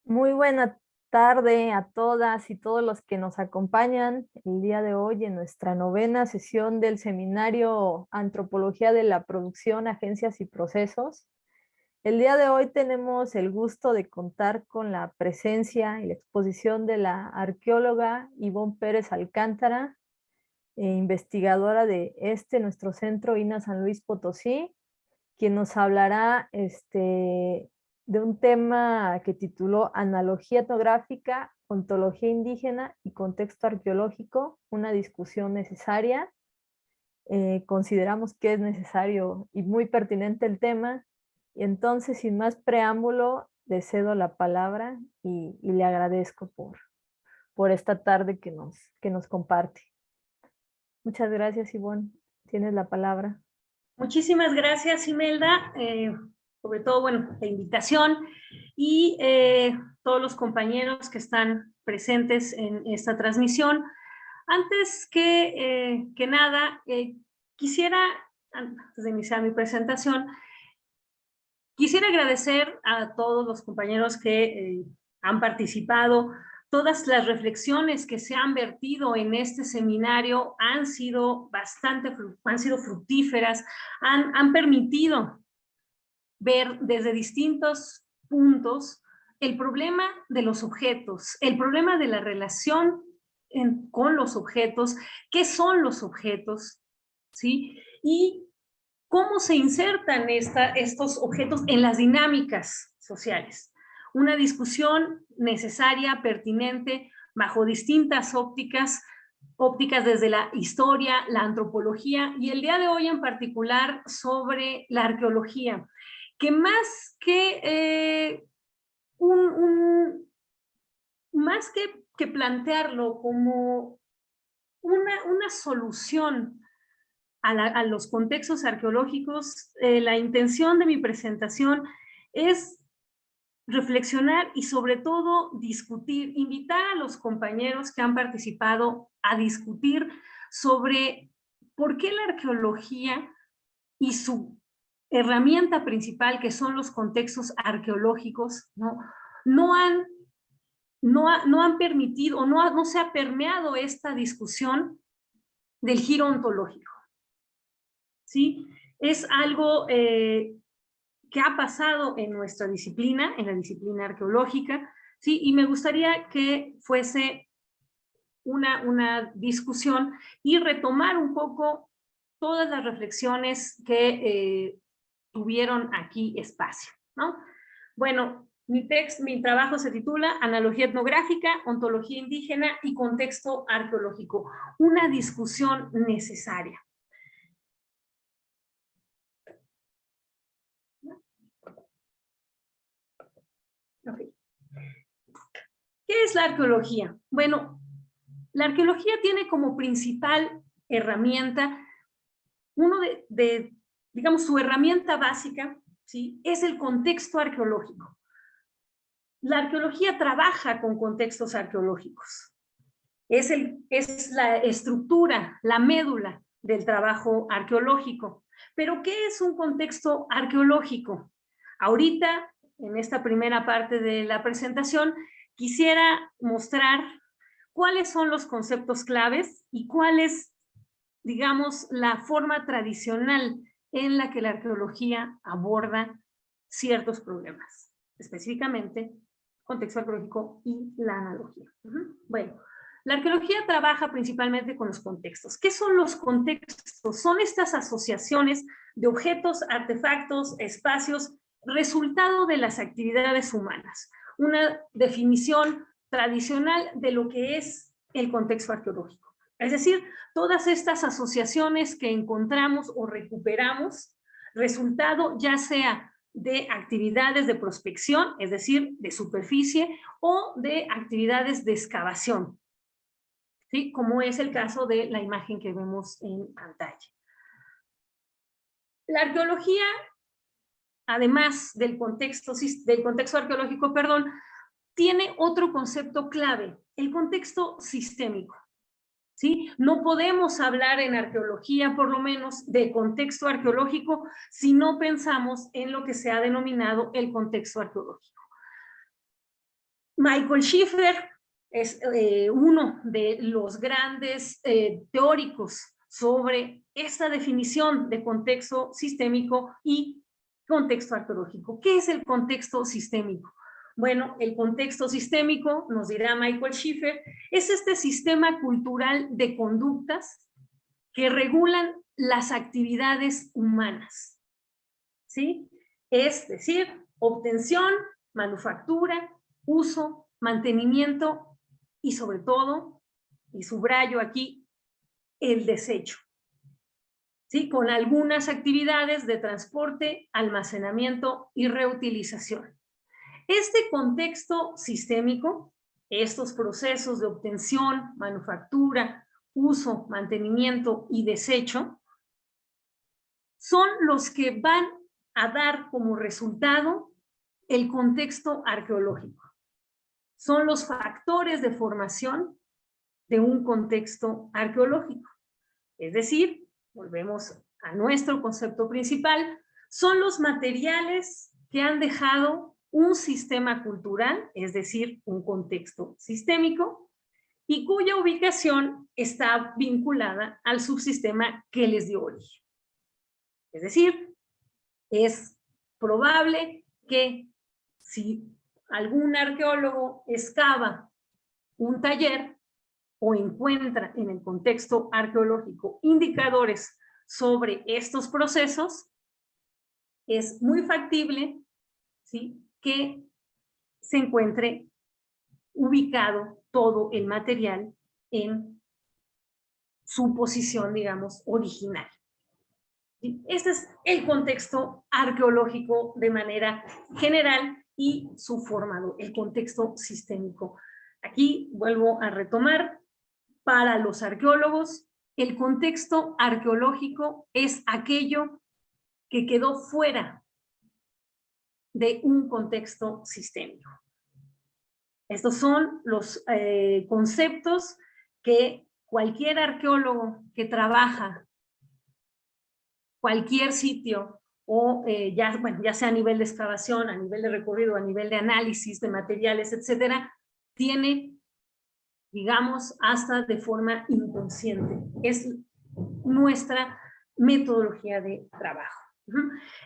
Muy buena tarde a todas y todos los que nos acompañan el día de hoy en nuestra novena sesión del seminario Antropología de la Producción, Agencias y Procesos. El día de hoy tenemos el gusto de contar con la presencia y la exposición de la arqueóloga Ivonne Pérez Alcántara, investigadora de nuestro centro INA San Luis Potosí, quien nos hablará de un tema que tituló Analogía etnográfica, ontología indígena y contexto arqueológico, una discusión necesaria. Consideramos que es necesario y muy pertinente el tema. Y entonces, sin más preámbulo, le cedo la palabra y le agradezco por esta tarde que nos comparte. Muchas gracias, Ivonne. Tienes la palabra. Muchísimas gracias, Imelda, sobre todo, bueno, la invitación y todos los compañeros que están presentes en esta transmisión. Antes que nada, quisiera, antes de iniciar mi presentación, quisiera agradecer a todos los compañeros que han participado. Todas las reflexiones que se han vertido en este seminario han sido fructíferas, han permitido ver desde distintos puntos el problema de los objetos, el problema de la relación con los objetos, qué son los objetos, ¿sí? Y cómo se insertan estos objetos en las dinámicas sociales. Una discusión necesaria, pertinente, bajo distintas ópticas desde la historia, la antropología y el día de hoy en particular sobre la arqueología, que más que más que plantearlo como una solución a los contextos arqueológicos, la intención de mi presentación es reflexionar y sobre todo discutir, invitar a los compañeros que han participado a discutir sobre por qué la arqueología y su herramienta principal, que son los contextos arqueológicos, no han permitido o no se ha permeado esta discusión del giro ontológico. ¿Sí? Es algo que ha pasado en nuestra disciplina, en la disciplina arqueológica, ¿sí? Y me gustaría que fuese una discusión y retomar un poco todas las reflexiones que tuvieron aquí espacio, ¿no? Bueno, mi trabajo se titula Analogía etnográfica, ontología indígena y contexto arqueológico, una discusión necesaria. Okay. ¿Qué es la arqueología? Bueno, la arqueología tiene como principal herramienta, digamos, su herramienta básica, ¿sí? Es el contexto arqueológico. La arqueología trabaja con contextos arqueológicos. Es la estructura, la médula del trabajo arqueológico. Pero, ¿qué es un contexto arqueológico? Ahorita, en esta primera parte de la presentación, quisiera mostrar cuáles son los conceptos claves y cuál es, digamos, la forma tradicional en la que la arqueología aborda ciertos problemas, específicamente contexto arqueológico y la analogía. Bueno, la arqueología trabaja principalmente con los contextos. ¿Qué son los contextos? Son estas asociaciones de objetos, artefactos, espacios, resultado de las actividades humanas. Una definición tradicional de lo que es el contexto arqueológico. Es decir, todas estas asociaciones que encontramos o recuperamos, resultado ya sea de actividades de prospección, es decir, de superficie, o de actividades de excavación, ¿sí? Como es el caso de la imagen que vemos en pantalla. La arqueología, además del contexto arqueológico, tiene otro concepto clave, el contexto sistémico. ¿Sí? No podemos hablar en arqueología, por lo menos, de contexto arqueológico si no pensamos en lo que se ha denominado el contexto arqueológico. Michael Schiffer es uno de los grandes teóricos sobre esta definición de contexto sistémico y contexto arqueológico. ¿Qué es el contexto sistémico? Bueno, el contexto sistémico, nos dirá Michael Schiffer, es este sistema cultural de conductas que regulan las actividades humanas, ¿sí? Es decir, obtención, manufactura, uso, mantenimiento y sobre todo, y subrayo aquí, el desecho, ¿sí? Con algunas actividades de transporte, almacenamiento y reutilización. Este contexto sistémico, estos procesos de obtención, manufactura, uso, mantenimiento y desecho, son los que van a dar como resultado el contexto arqueológico. Son los factores de formación de un contexto arqueológico. Es decir, volvemos a nuestro concepto principal, son los materiales que han dejado un sistema cultural, es decir, un contexto sistémico, y cuya ubicación está vinculada al subsistema que les dio origen. Es decir, es probable que si algún arqueólogo excava un taller o encuentra en el contexto arqueológico indicadores sobre estos procesos, es muy factible, ¿sí?, que se encuentre ubicado todo el material en su posición, digamos, original. Este es el contexto arqueológico de manera general y su formado, el contexto sistémico. Aquí vuelvo a retomar, para los arqueólogos, el contexto arqueológico es aquello que quedó fuera de un contexto sistémico. Estos son los conceptos que cualquier arqueólogo que trabaja cualquier sitio o ya sea a nivel de excavación, a nivel de recorrido, a nivel de análisis de materiales, etcétera, tiene, digamos, hasta de forma inconsciente. Es nuestra metodología de trabajo.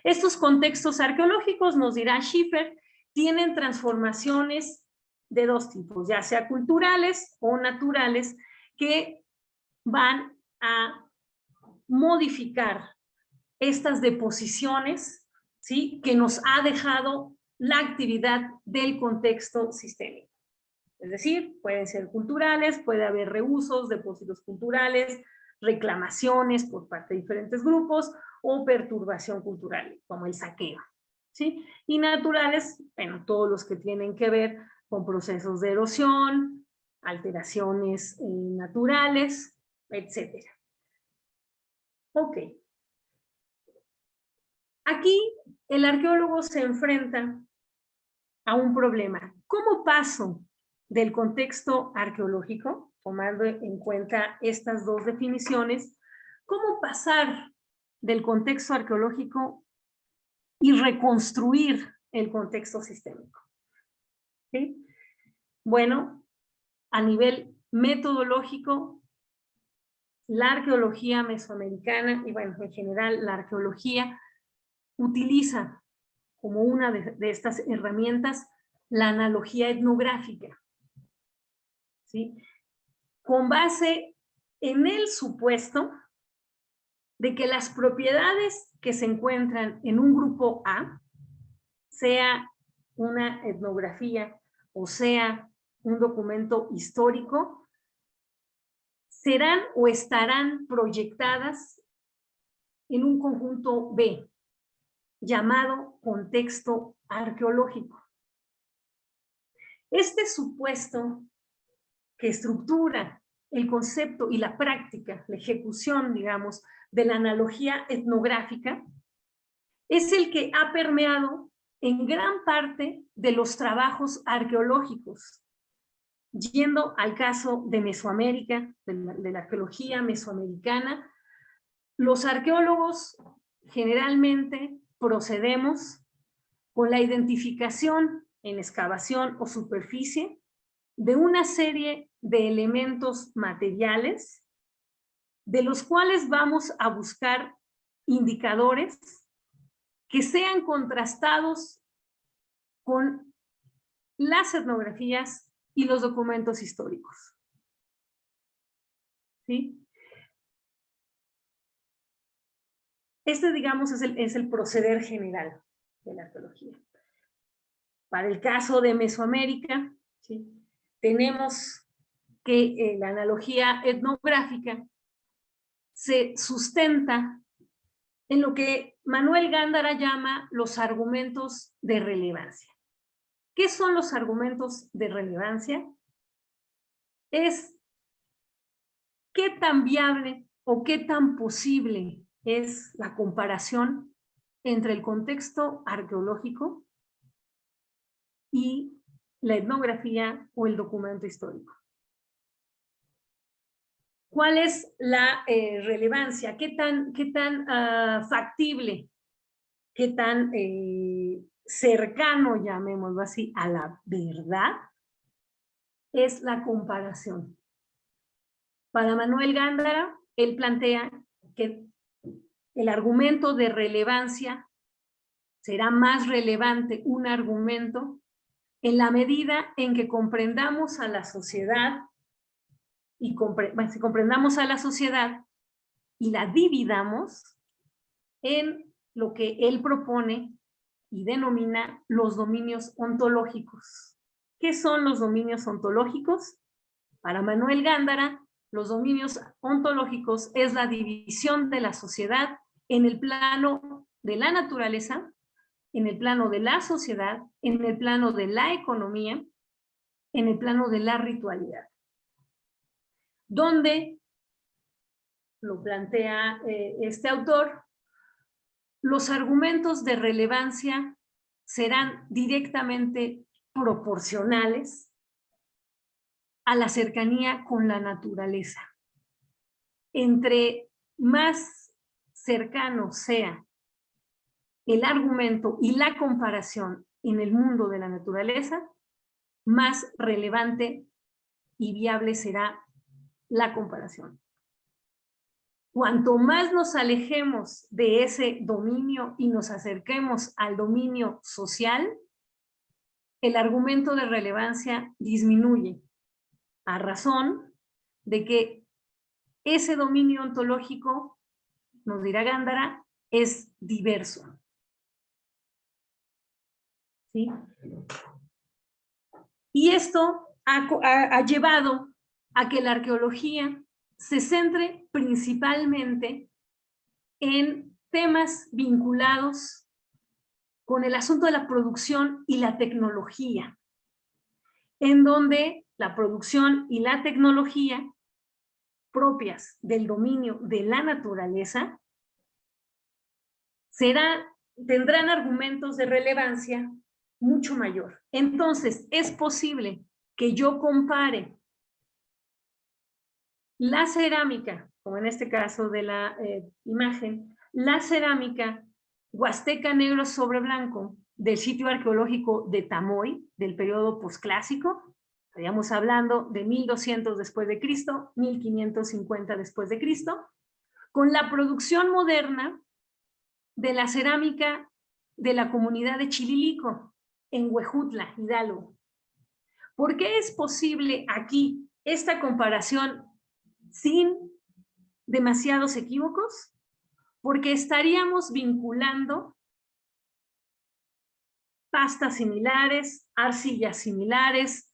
Estos contextos arqueológicos, nos dirá Schiffer, tienen transformaciones de dos tipos, ya sea culturales o naturales, que van a modificar estas deposiciones, ¿sí?, que nos ha dejado la actividad del contexto sistémico. Es decir, pueden ser culturales, puede haber reusos, depósitos culturales, reclamaciones por parte de diferentes grupos o perturbación cultural, como el saqueo, ¿sí? Y naturales, bueno, todos los que tienen que ver con procesos de erosión, alteraciones naturales, etcétera. Ok. Aquí el arqueólogo se enfrenta a un problema. ¿Cómo paso del contexto arqueológico, tomando en cuenta estas dos definiciones, cómo pasar del contexto arqueológico y reconstruir el contexto sistémico? ¿Sí? Bueno, a nivel metodológico, la arqueología mesoamericana y, bueno, en general la arqueología utiliza como una de estas herramientas la analogía etnográfica, ¿sí?, con base en el supuesto de que las propiedades que se encuentran en un grupo A, sea una etnografía o sea un documento histórico, serán o estarán proyectadas en un conjunto B, llamado contexto arqueológico. Este supuesto que estructura el concepto y la práctica, la ejecución, digamos, de la analogía etnográfica, es el que ha permeado en gran parte de los trabajos arqueológicos. Yendo al caso de Mesoamérica, de la arqueología mesoamericana, los arqueólogos generalmente procedemos con la identificación en excavación o superficie de una serie de elementos materiales de los cuales vamos a buscar indicadores que sean contrastados con las etnografías y los documentos históricos. ¿Sí? Este, digamos, es el proceder general de la arqueología. Para el caso de Mesoamérica, ¿sí?, tenemos que la analogía etnográfica se sustenta en lo que Manuel Gándara llama los argumentos de relevancia. ¿Qué son los argumentos de relevancia? Es qué tan viable o qué tan posible es la comparación entre el contexto arqueológico y la etnografía o el documento histórico. ¿Cuál es la relevancia? ¿Qué tan factible? ¿Qué tan cercano, llamémoslo así, a la verdad es la comparación? Para Manuel Gándara, él plantea que el argumento de relevancia será más relevante un argumento en la medida en que comprendamos a la sociedad y si comprendamos a la sociedad y la dividamos en lo que él propone y denomina los dominios ontológicos. ¿Qué son los dominios ontológicos? Para Manuel Gándara, los dominios ontológicos es la división de la sociedad en el plano de la naturaleza, en el plano de la sociedad, en el plano de la economía, en el plano de la ritualidad. Donde, lo plantea este autor, los argumentos de relevancia serán directamente proporcionales a la cercanía con la naturaleza. Entre más cercano sea el argumento y la comparación en el mundo de la naturaleza, más relevante y viable será la comparación. Cuanto más nos alejemos de ese dominio y nos acerquemos al dominio social, el argumento de relevancia disminuye, a razón de que ese dominio ontológico, nos dirá Gándara, es diverso. ¿Sí? Y esto ha llevado a que la arqueología se centre principalmente en temas vinculados con el asunto de la producción y la tecnología, en donde la producción y la tecnología propias del dominio de la naturaleza tendrán argumentos de relevancia mucho mayor. Entonces, es posible que yo compare la cerámica, como en este caso de la imagen, la cerámica huasteca negro sobre blanco del sitio arqueológico de Tamoy, del periodo posclásico, estaríamos hablando de 1200 después de Cristo, 1550 después de Cristo, con la producción moderna de la cerámica de la comunidad de Chililico, en Huejutla, Hidalgo. ¿Por qué es posible aquí esta comparación sin demasiados equívocos? Porque estaríamos vinculando pastas similares, arcillas similares,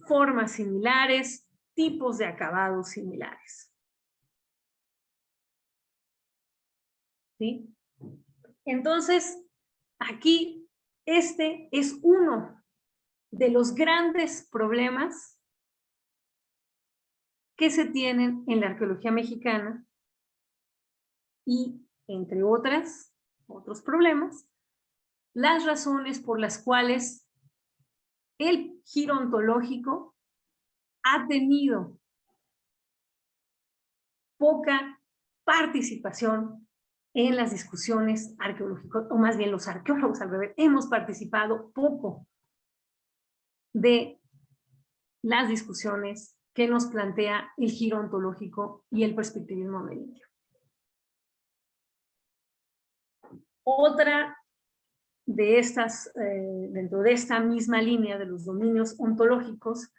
formas similares, tipos de acabados similares. ¿Sí? Entonces, aquí este es uno de los grandes problemas que se tienen en la arqueología mexicana y, entre otros problemas, las razones por las cuales el giro ontológico ha tenido poca participación en las discusiones arqueológicas, o más bien los arqueólogos al revés, hemos participado poco de las discusiones que nos plantea el giro ontológico y el perspectivismo amerindio. Otra de estas, dentro de esta misma línea de los dominios ontológicos,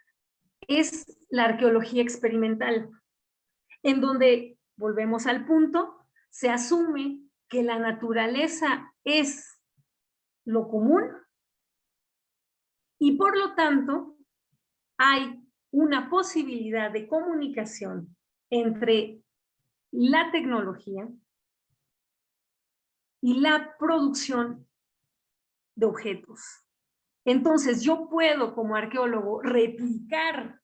es la arqueología experimental, en donde, volvemos al punto, se asume que la naturaleza es lo común y por lo tanto hay una posibilidad de comunicación entre la tecnología y la producción de objetos. Entonces, yo puedo, como arqueólogo, replicar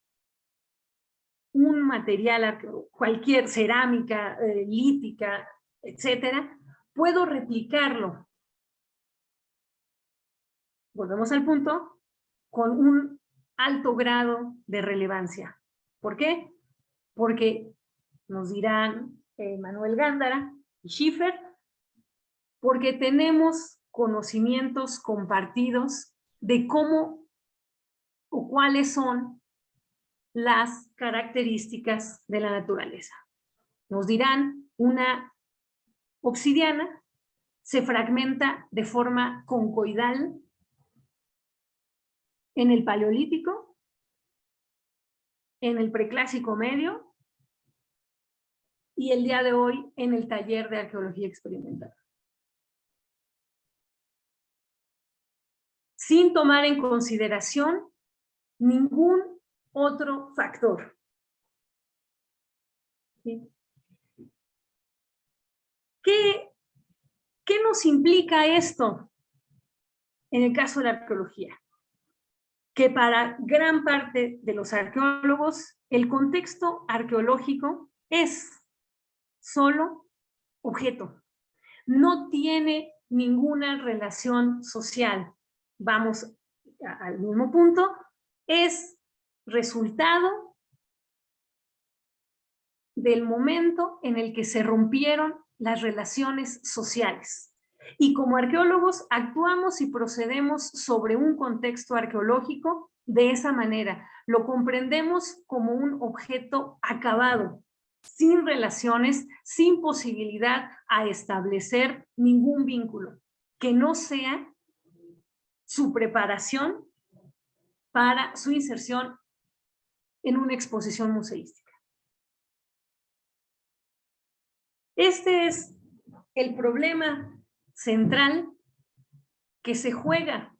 un material, cualquier cerámica, lítica, etcétera, puedo replicarlo. Volvemos al punto, con un alto grado de relevancia. ¿Por qué? Porque nos dirán Manuel Gándara y Schiffer, porque tenemos conocimientos compartidos de cómo o cuáles son las características de la naturaleza. Nos dirán, una obsidiana se fragmenta de forma concoidal en el Paleolítico, en el Preclásico Medio y el día de hoy en el taller de arqueología experimental. Sin tomar en consideración ningún otro factor. ¿Sí? ¿Qué nos implica esto en el caso de la arqueología? Que para gran parte de los arqueólogos el contexto arqueológico es solo objeto. No tiene ninguna relación social. Vamos al mismo punto. Es resultado del momento en el que se rompieron las relaciones sociales. Y como arqueólogos actuamos y procedemos sobre un contexto arqueológico de esa manera. Lo comprendemos como un objeto acabado, sin relaciones, sin posibilidad a establecer ningún vínculo, que no sea su preparación para su inserción en una exposición museística. Este es el problema central que se juega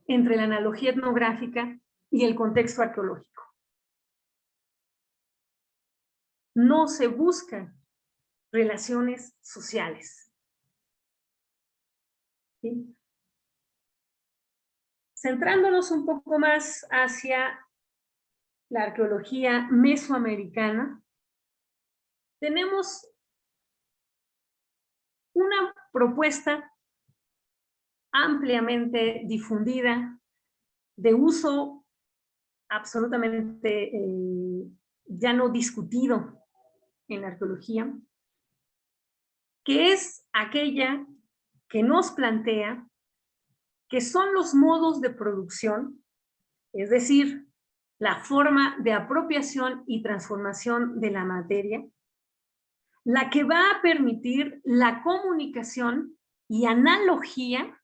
entre la analogía etnográfica y el contexto arqueológico. No se buscan relaciones sociales. ¿Sí? Centrándonos un poco más hacia la arqueología mesoamericana, tenemos una propuesta ampliamente difundida, de uso absolutamente ya no discutido en la arqueología, que es aquella que nos plantea que son los modos de producción, es decir, la forma de apropiación y transformación de la materia, la que va a permitir la comunicación y analogía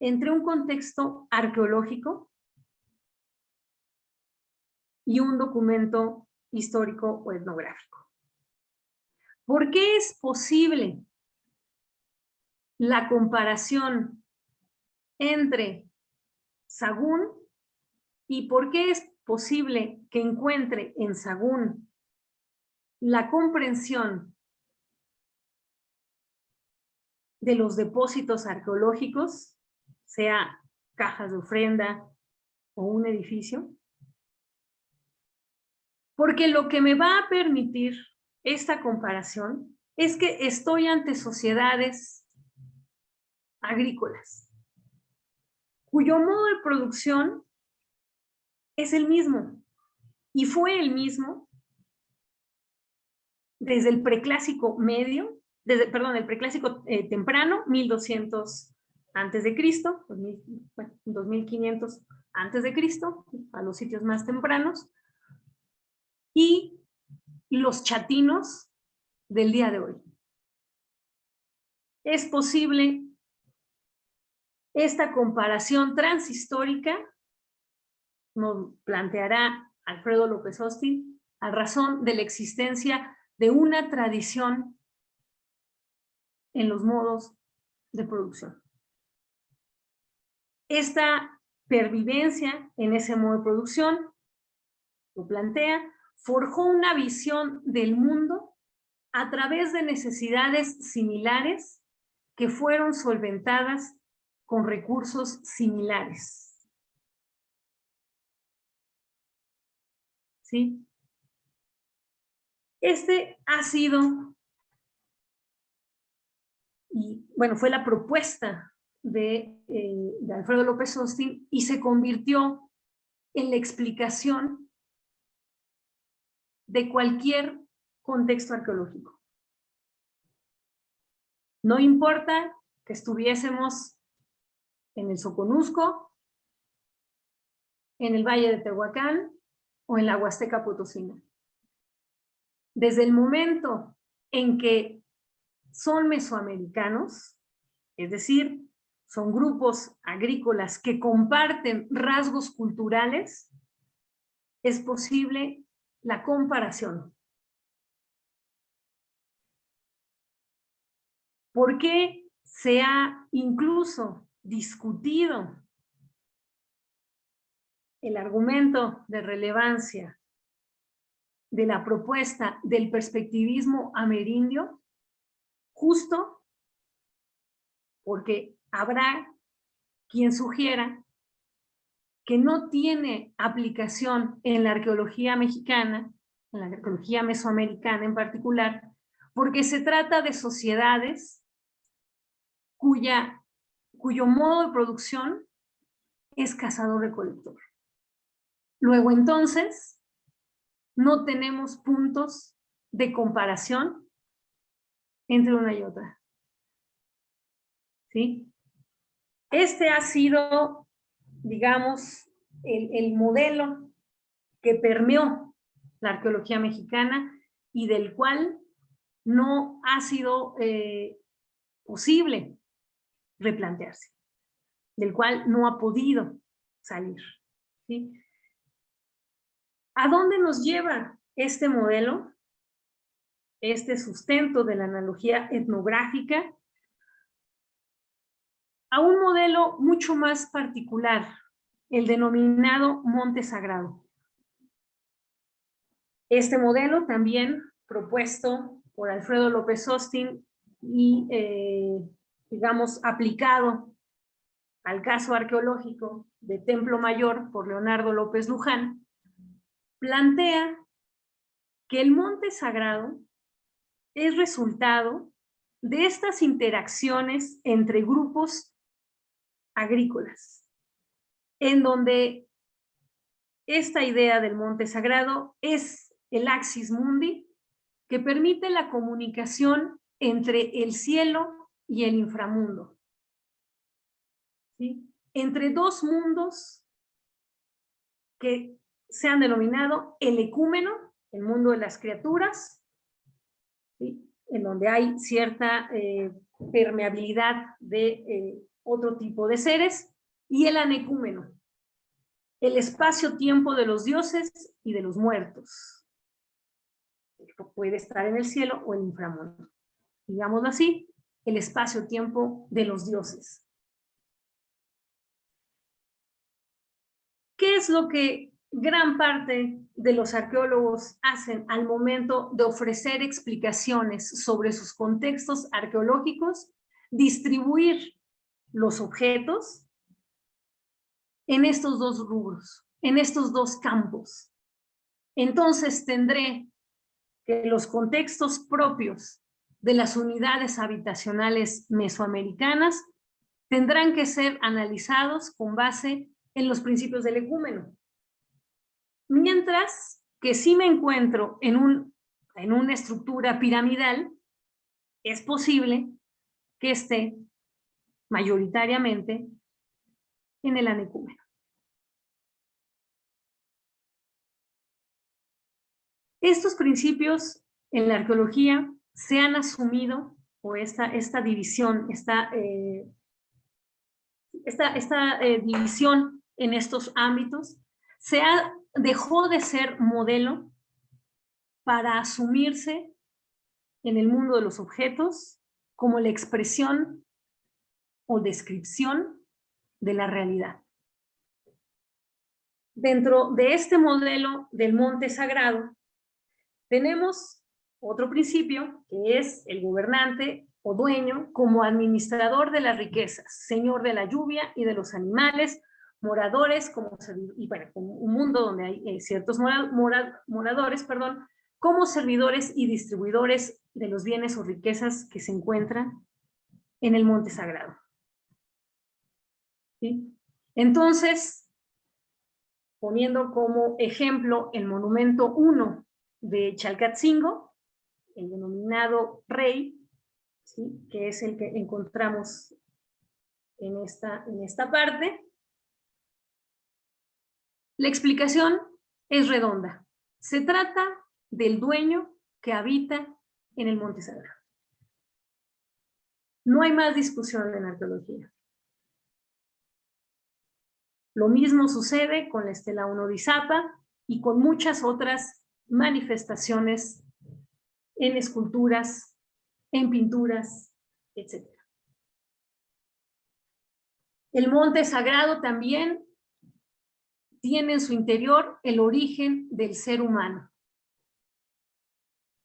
entre un contexto arqueológico y un documento histórico o etnográfico. ¿Por qué es posible la comparación entre Sahagún y por qué es posible que encuentre en Sahagún la comprensión de los depósitos arqueológicos, sea cajas de ofrenda o un edificio? Porque lo que me va a permitir esta comparación es que estoy ante sociedades agrícolas, cuyo modo de producción es el mismo, y fue el mismo desde el preclásico medio, el preclásico temprano, 1200 antes de Cristo, 2500 antes de Cristo, a los sitios más tempranos, y los chatinos del día de hoy. Es posible esta comparación transhistórica, nos planteará Alfredo López Austin, a razón de la existencia de una tradición en los modos de producción. Esta pervivencia en ese modo de producción, lo plantea, forjó una visión del mundo a través de necesidades similares que fueron solventadas con recursos similares. ¿Sí? Este ha sido, y bueno, fue la propuesta de Alfredo López Austin y se convirtió en la explicación de cualquier contexto arqueológico. No importa que estuviésemos en el Soconusco, en el Valle de Tehuacán o en la Huasteca Potosina. Desde el momento en que son mesoamericanos, es decir, son grupos agrícolas que comparten rasgos culturales, es posible la comparación. ¿Por qué se ha incluso discutido el argumento de relevancia de la propuesta del perspectivismo amerindio? Justo porque habrá quien sugiera que no tiene aplicación en la arqueología mexicana, en la arqueología mesoamericana en particular, porque se trata de sociedades cuyo modo de producción es cazador-recolector. Luego, entonces, no tenemos puntos de comparación entre una y otra. ¿Sí? Este ha sido, digamos, el modelo que permeó la arqueología mexicana y del cual no ha sido posible replantearse, del cual no ha podido salir. ¿Sí? ¿A dónde nos lleva este modelo, este sustento de la analogía etnográfica? A un modelo mucho más particular, el denominado monte sagrado. Este modelo, también propuesto por Alfredo López Austin y, digamos, aplicado al caso arqueológico de Templo Mayor por Leonardo López Luján, plantea que el monte sagrado es resultado de estas interacciones entre grupos agrícolas, en donde esta idea del monte sagrado es el axis mundi que permite la comunicación entre el cielo y el inframundo. ¿Sí? Entre dos mundos que se han denominado el ecúmeno, el mundo de las criaturas, ¿sí? En donde hay cierta permeabilidad de otro tipo de seres, y el anecúmeno, el espacio-tiempo de los dioses y de los muertos. Puede estar en el cielo o en el inframundo. Digámoslo así, el espacio-tiempo de los dioses. ¿Qué es lo que gran parte de los arqueólogos hacen al momento de ofrecer explicaciones sobre sus contextos arqueológicos? Distribuir los objetos en estos dos rubros, en estos dos campos. Entonces tendré que los contextos propios de las unidades habitacionales mesoamericanas tendrán que ser analizados con base en los principios del ecúmeno. Mientras que si me encuentro en una estructura piramidal, es posible que esté mayoritariamente en el anecúmeno. Estos principios en la arqueología se han asumido, o esta división, esta división en estos ámbitos, dejó de ser modelo para asumirse en el mundo de los objetos como la expresión o descripción de la realidad. Dentro de este modelo del monte sagrado, tenemos otro principio, que es el gobernante o dueño como administrador de las riquezas, señor de la lluvia y de los animales, moradores, y bueno, un mundo donde hay ciertos moradores, como servidores y distribuidores de los bienes o riquezas que se encuentran en el monte sagrado. ¿Sí? Entonces, poniendo como ejemplo el monumento 1 de Chalcatzingo, el denominado Rey, ¿sí? Que es el que encontramos en esta parte. La explicación es redonda. Se trata del dueño que habita en el monte sagrado. No hay más discusión en arqueología. Lo mismo sucede con la Estela 1 de Izapa y con muchas otras manifestaciones en esculturas, en pinturas, etc. El monte sagrado también tiene en su interior el origen del ser humano,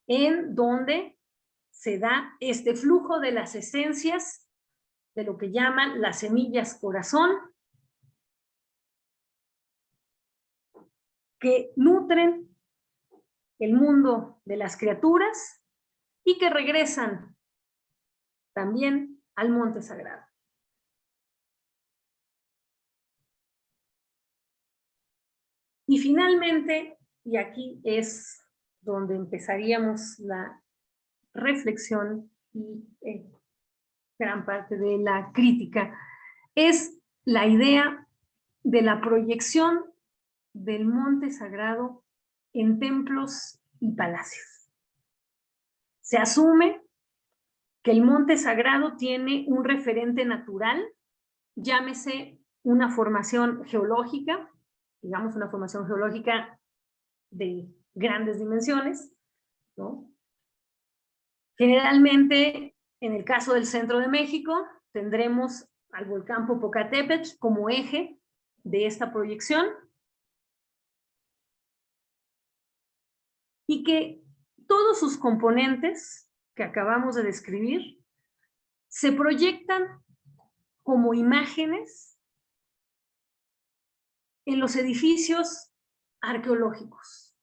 en donde se da este flujo de las esencias de lo que llaman las semillas corazón, que nutren el mundo de las criaturas y que regresan también al monte sagrado. Y finalmente, y aquí es donde empezaríamos la reflexión y gran parte de la crítica, es la idea de la proyección del monte sagrado en templos y palacios. Se asume que el monte sagrado tiene un referente natural, llámese una formación geológica, digamos una formación geológica de grandes dimensiones, ¿no? Generalmente, en el caso del centro de México, tendremos al volcán Popocatépetl como eje de esta proyección y que todos sus componentes que acabamos de describir se proyectan como imágenes en los edificios arqueológicos.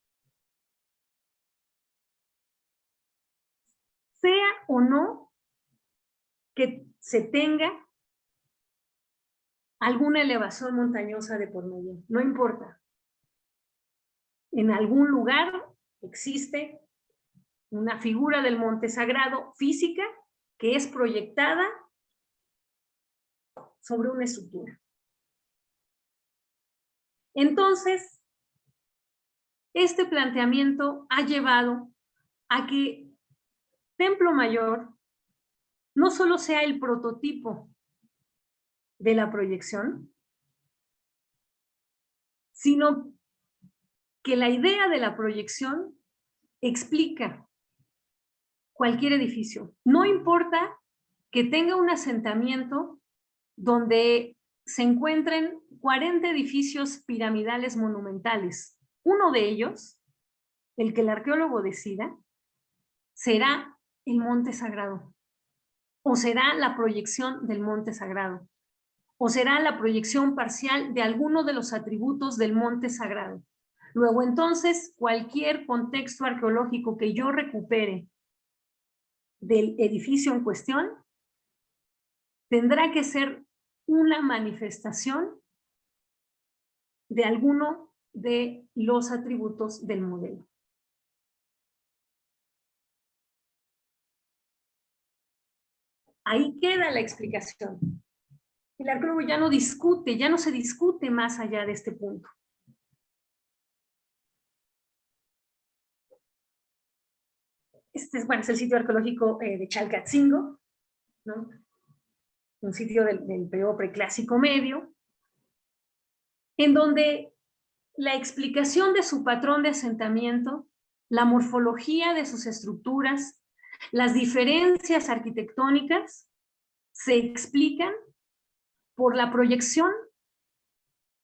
Sea o no que se tenga alguna elevación montañosa de por medio, no importa. En algún lugar existe una figura del monte sagrado física que es proyectada sobre una estructura. Entonces, este planteamiento ha llevado a que Templo Mayor no solo sea el prototipo de la proyección, sino que la idea de la proyección explica cualquier edificio. No importa que tenga un asentamiento donde se encuentren 40 edificios piramidales monumentales. Uno de ellos, el que el arqueólogo decida, será el monte sagrado, o será la proyección del monte sagrado, o será la proyección parcial de alguno de los atributos del monte sagrado. Luego, entonces, cualquier contexto arqueológico que yo recupere del edificio en cuestión tendrá que ser una manifestación de alguno de los atributos del modelo. Ahí queda la explicación. El arqueólogo ya no discute, ya no se discute más allá de este punto. bueno, es el sitio arqueológico de Chalcatzingo, ¿no? Un sitio del periodo preclásico medio, en donde la explicación de su patrón de asentamiento, la morfología de sus estructuras, las diferencias arquitectónicas se explican por la proyección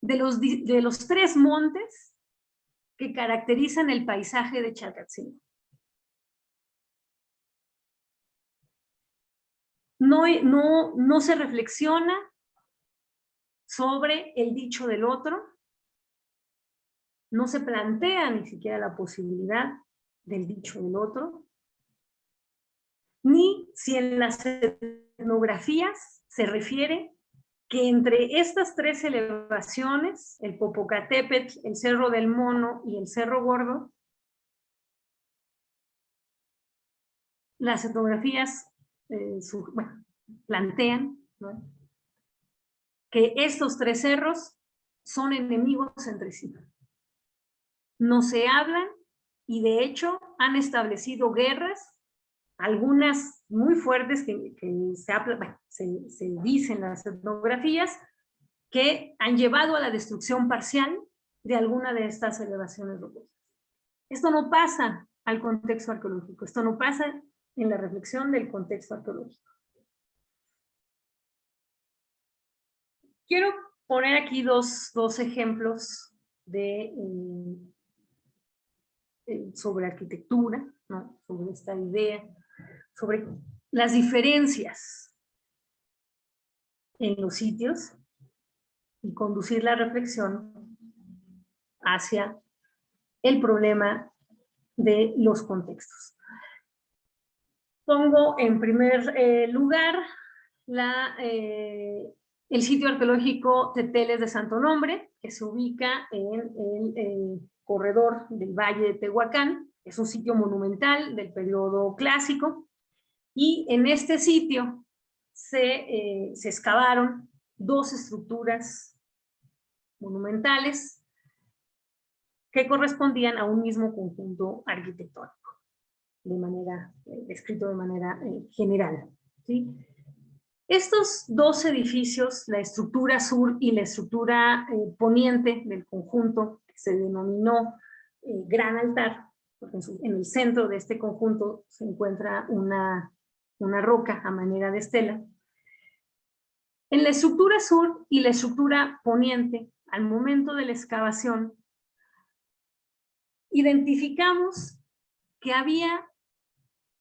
de los tres montes que caracterizan el paisaje de Chalcatzingo. No se reflexiona sobre el dicho del otro, no se plantea ni siquiera la posibilidad del dicho del otro, ni si en las etnografías se refiere que entre estas tres elevaciones, el Popocatépetl, el Cerro del Mono y el Cerro Gordo, las etnografías plantean, ¿no?, que estos tres cerros son enemigos entre sí. No se hablan y de hecho han establecido guerras, algunas muy fuertes que se dicen las etnografías, que han llevado a la destrucción parcial de alguna de estas elevaciones rocosas. Esto no pasa al contexto arqueológico, esto no pasa en la reflexión del contexto arqueológico. Quiero poner aquí dos ejemplos sobre arquitectura, ¿no?, sobre esta idea, sobre las diferencias en los sitios y conducir la reflexión hacia el problema de los contextos. Pongo en primer lugar el sitio arqueológico Teteles de Santo Nombre, que se ubica en el corredor del Valle de Tehuacán. Es un sitio monumental del periodo clásico, y en este sitio se excavaron dos estructuras monumentales que correspondían a un mismo conjunto arquitectónico, descrito de manera general, ¿sí? Estos dos edificios, la estructura sur y la estructura poniente del conjunto, que se denominó Gran Altar, porque en el centro de este conjunto se encuentra una roca a manera de estela. En la estructura sur y la estructura poniente, al momento de la excavación, identificamos que había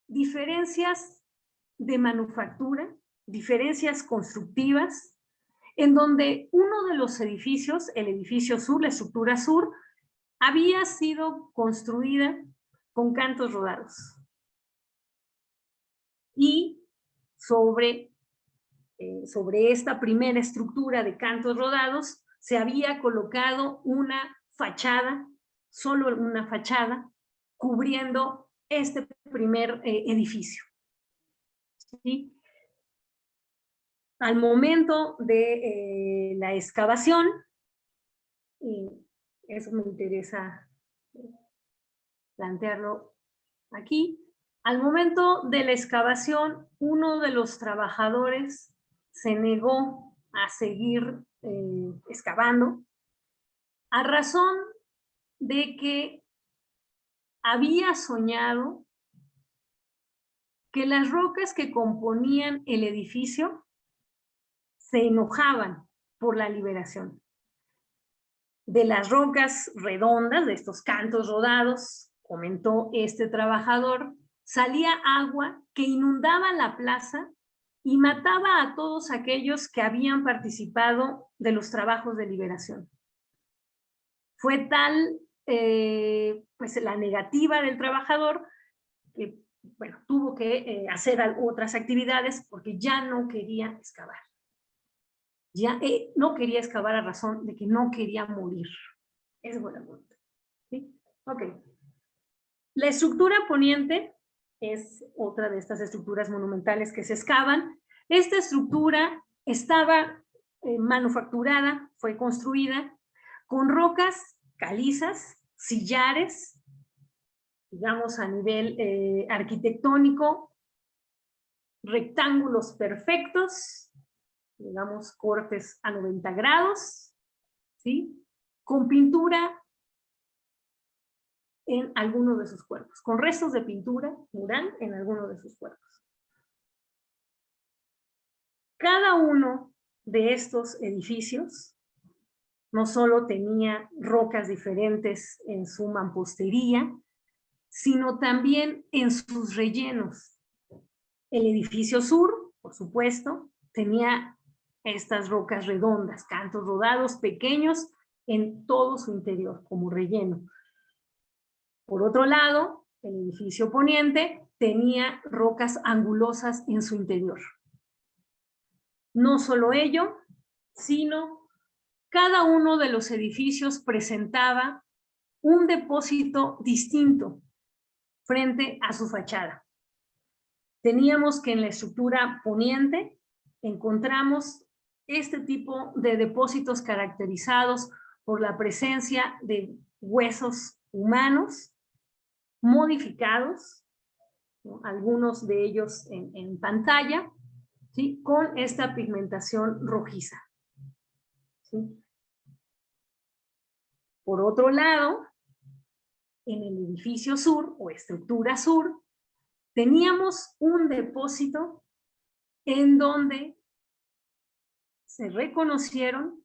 diferencias de manufactura, diferencias constructivas, en donde uno de los edificios, el edificio sur, la estructura sur, había sido construida con cantos rodados. Y sobre esta primera estructura de cantos rodados se había colocado una fachada, solo una fachada, cubriendo este primer edificio. ¿Sí? Al momento de la excavación, y eso me interesa plantearlo aquí, al momento de la excavación, uno de los trabajadores se negó a seguir excavando, a razón de que había soñado que las rocas que componían el edificio se enojaban por la liberación. De las rocas redondas, de estos cantos rodados, comentó este trabajador, salía agua que inundaba la plaza y mataba a todos aquellos que habían participado de los trabajos de liberación. Fue tal pues la negativa del trabajador que tuvo que hacer otras actividades porque ya no quería excavar. Ya no quería excavar a razón de que no quería morir. Esa fue la pregunta. ¿Sí? Ok. La estructura poniente es otra de estas estructuras monumentales que se excavan. Esta estructura estaba manufacturada, fue construida con rocas calizas, sillares, digamos a nivel arquitectónico, rectángulos perfectos, digamos cortes a 90 grados, ¿sí? Con pintura en alguno de sus cuerpos, con restos de pintura mural en alguno de sus cuerpos. Cada uno de estos edificios no solo tenía rocas diferentes en su mampostería, sino también en sus rellenos. El edificio sur, por supuesto, tenía estas rocas redondas, cantos rodados pequeños en todo su interior, como relleno. Por otro lado, el edificio poniente tenía rocas angulosas en su interior. No solo ello, sino cada uno de los edificios presentaba un depósito distinto frente a su fachada. Teníamos que en la estructura poniente encontramos este tipo de depósitos caracterizados por la presencia de huesos humanos modificados, ¿no? Algunos de ellos en pantalla, ¿sí? Con esta pigmentación rojiza. ¿Sí? Por otro lado, en el edificio sur o estructura sur, teníamos un depósito en donde se reconocieron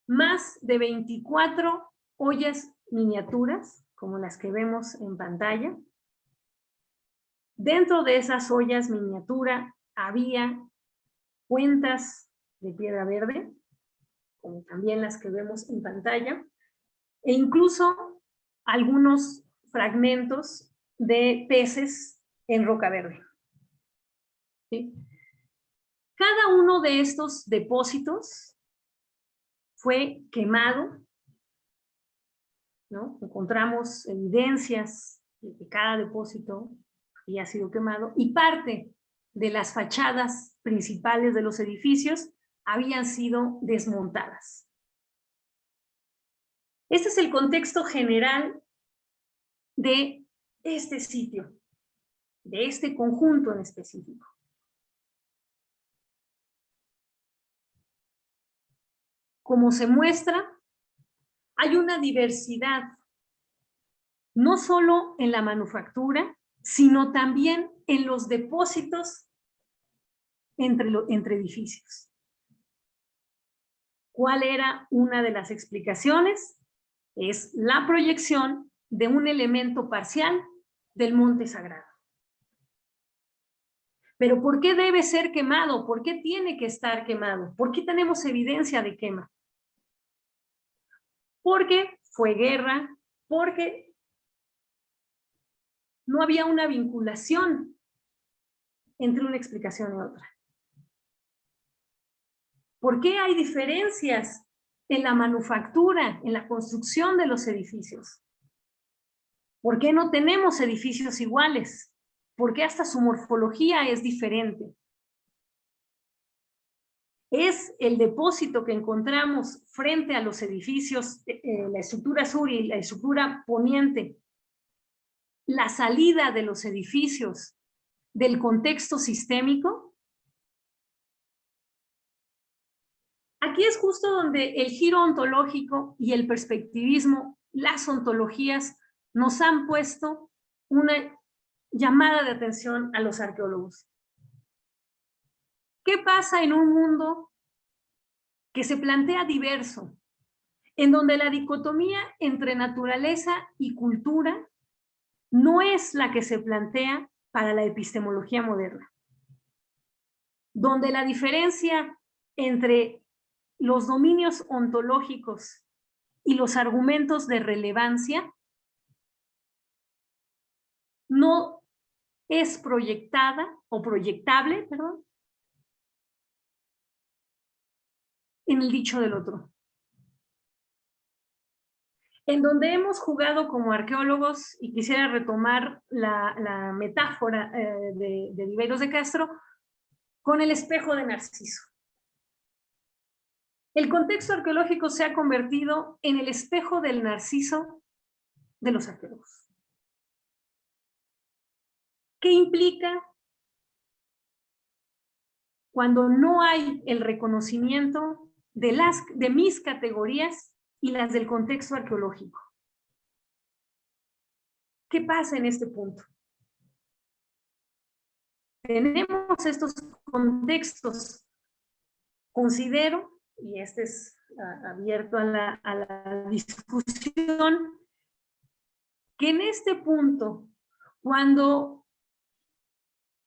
más de 24 ollas miniaturas, como las que vemos en pantalla. Dentro de esas ollas miniatura había cuentas de piedra verde, como también las que vemos en pantalla, e incluso algunos fragmentos de peces en roca verde. ¿Sí? Cada uno de estos depósitos fue quemado, ¿no? Encontramos evidencias de que cada depósito había sido quemado y parte de las fachadas principales de los edificios habían sido desmontadas. Este es el contexto general de este sitio, de este conjunto en específico. Como se muestra, hay una diversidad, no solo en la manufactura, sino también en los depósitos entre edificios. ¿Cuál era una de las explicaciones? Es la proyección de un elemento parcial del monte sagrado. Pero ¿por qué debe ser quemado? ¿Por qué tiene que estar quemado? ¿Por qué tenemos evidencia de quema? Porque fue guerra, porque no había una vinculación entre una explicación y otra. ¿Por qué hay diferencias en la manufactura, en la construcción de los edificios? ¿Por qué no tenemos edificios iguales? ¿Por qué hasta su morfología es diferente? Es el depósito que encontramos frente a los edificios, la estructura sur y la estructura poniente, la salida de los edificios del contexto sistémico. Aquí es justo donde el giro ontológico y el perspectivismo, las ontologías, nos han puesto una llamada de atención a los arqueólogos. ¿Qué pasa en un mundo que se plantea diverso, en donde la dicotomía entre naturaleza y cultura no es la que se plantea para la epistemología moderna? Donde la diferencia entre los dominios ontológicos y los argumentos de relevancia no es proyectada o proyectable, perdón, en el dicho del otro. En donde hemos jugado como arqueólogos, y quisiera retomar la metáfora de Viveros de Castro, con el espejo de Narciso. El contexto arqueológico se ha convertido en el espejo del Narciso de los arqueólogos. ¿Qué implica cuando no hay el reconocimiento de mis categorías y las del contexto arqueológico? ¿Qué pasa en este punto? Tenemos estos contextos, considero, y este es abierto a la discusión, que en este punto, cuando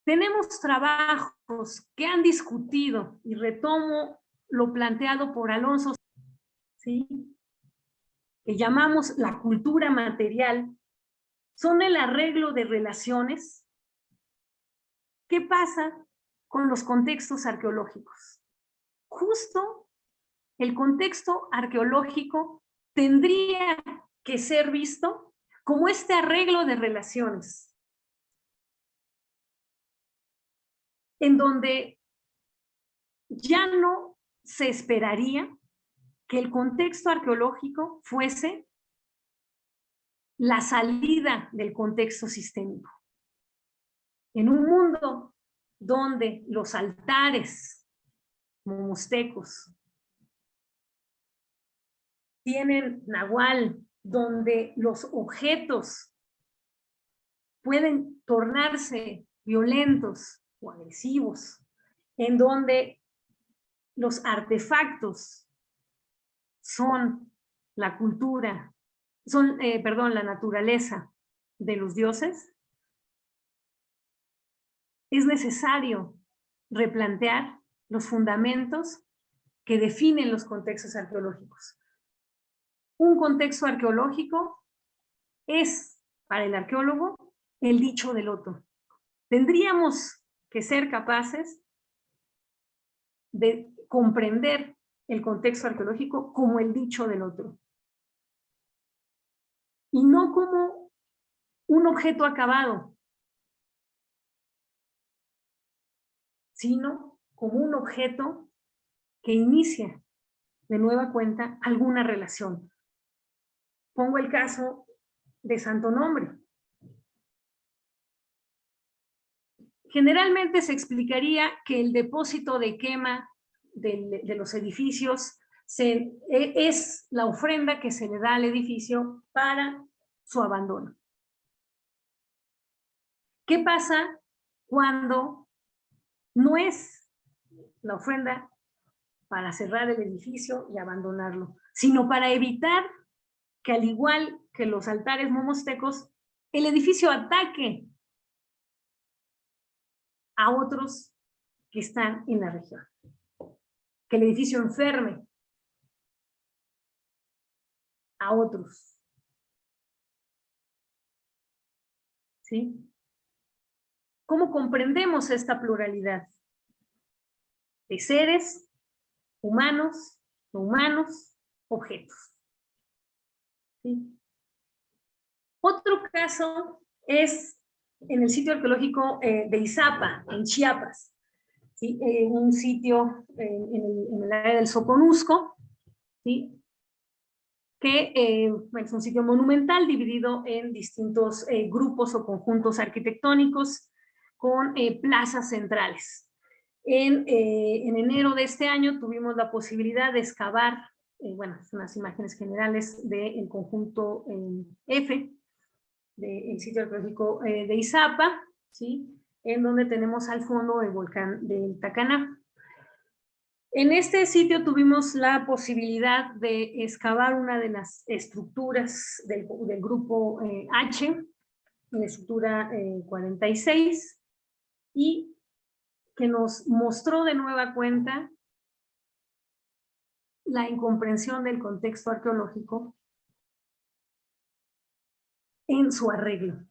tenemos trabajos que han discutido, y retomo lo planteado por Alonso, ¿sí?, que llamamos la cultura material, son el arreglo de relaciones. ¿Qué pasa con los contextos arqueológicos? Justo el contexto arqueológico tendría que ser visto como este arreglo de relaciones, en donde ya no se esperaría que el contexto arqueológico fuese la salida del contexto sistémico. En un mundo donde los altares momostecos tienen nahual, donde los objetos pueden tornarse violentos o agresivos, en donde los artefactos son la cultura, son, la naturaleza de los dioses, es necesario replantear los fundamentos que definen los contextos arqueológicos. Un contexto arqueológico es, para el arqueólogo, el dicho del otro. Tendríamos que ser capaces de comprender el contexto arqueológico como el dicho del otro. Y no como un objeto acabado, sino como un objeto que inicia de nueva cuenta alguna relación. Pongo el caso de Santo Nombre. Generalmente se explicaría que el depósito de quema de los edificios es la ofrenda que se le da al edificio para su abandono. ¿Qué pasa cuando no es la ofrenda para cerrar el edificio y abandonarlo, sino para evitar que, al igual que los altares momostecos, el edificio ataque a otros que están en la región, que el edificio enferme a otros? ¿Sí? ¿Cómo comprendemos esta pluralidad de seres humanos, no humanos, objetos? ¿Sí? Otro caso es en el sitio arqueológico de Izapa, en Chiapas, ¿sí? Un sitio en el área del Soconusco, ¿sí? Que es un sitio monumental dividido en distintos grupos o conjuntos arquitectónicos con plazas centrales. En enero de este año tuvimos la posibilidad de excavar, son unas imágenes generales del conjunto F, del sitio arqueológico de Izapa, ¿sí?, en donde tenemos al fondo el volcán del Tacaná. En este sitio tuvimos la posibilidad de excavar una de las estructuras del grupo H, la estructura 46, y que nos mostró de nueva cuenta la incomprensión del contexto arqueológico en su arreglo.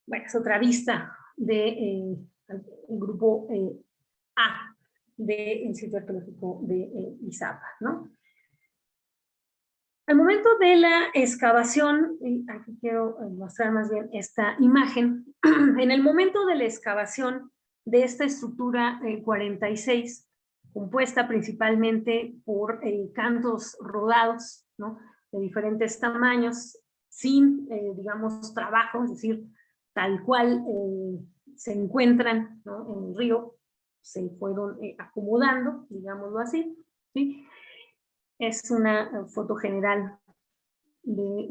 Bueno, es otra vista del grupo A del sitio arqueológico de Izapa, ¿no? Al momento de la excavación, y aquí quiero mostrar más bien esta imagen, en el momento de la excavación de esta estructura 46, compuesta principalmente por cantos rodados, ¿no?, de diferentes tamaños, sin, digamos, trabajo, es decir, tal cual se encuentran, ¿no?, en el río, se fueron acomodando, digámoslo así, ¿sí? Es una foto general de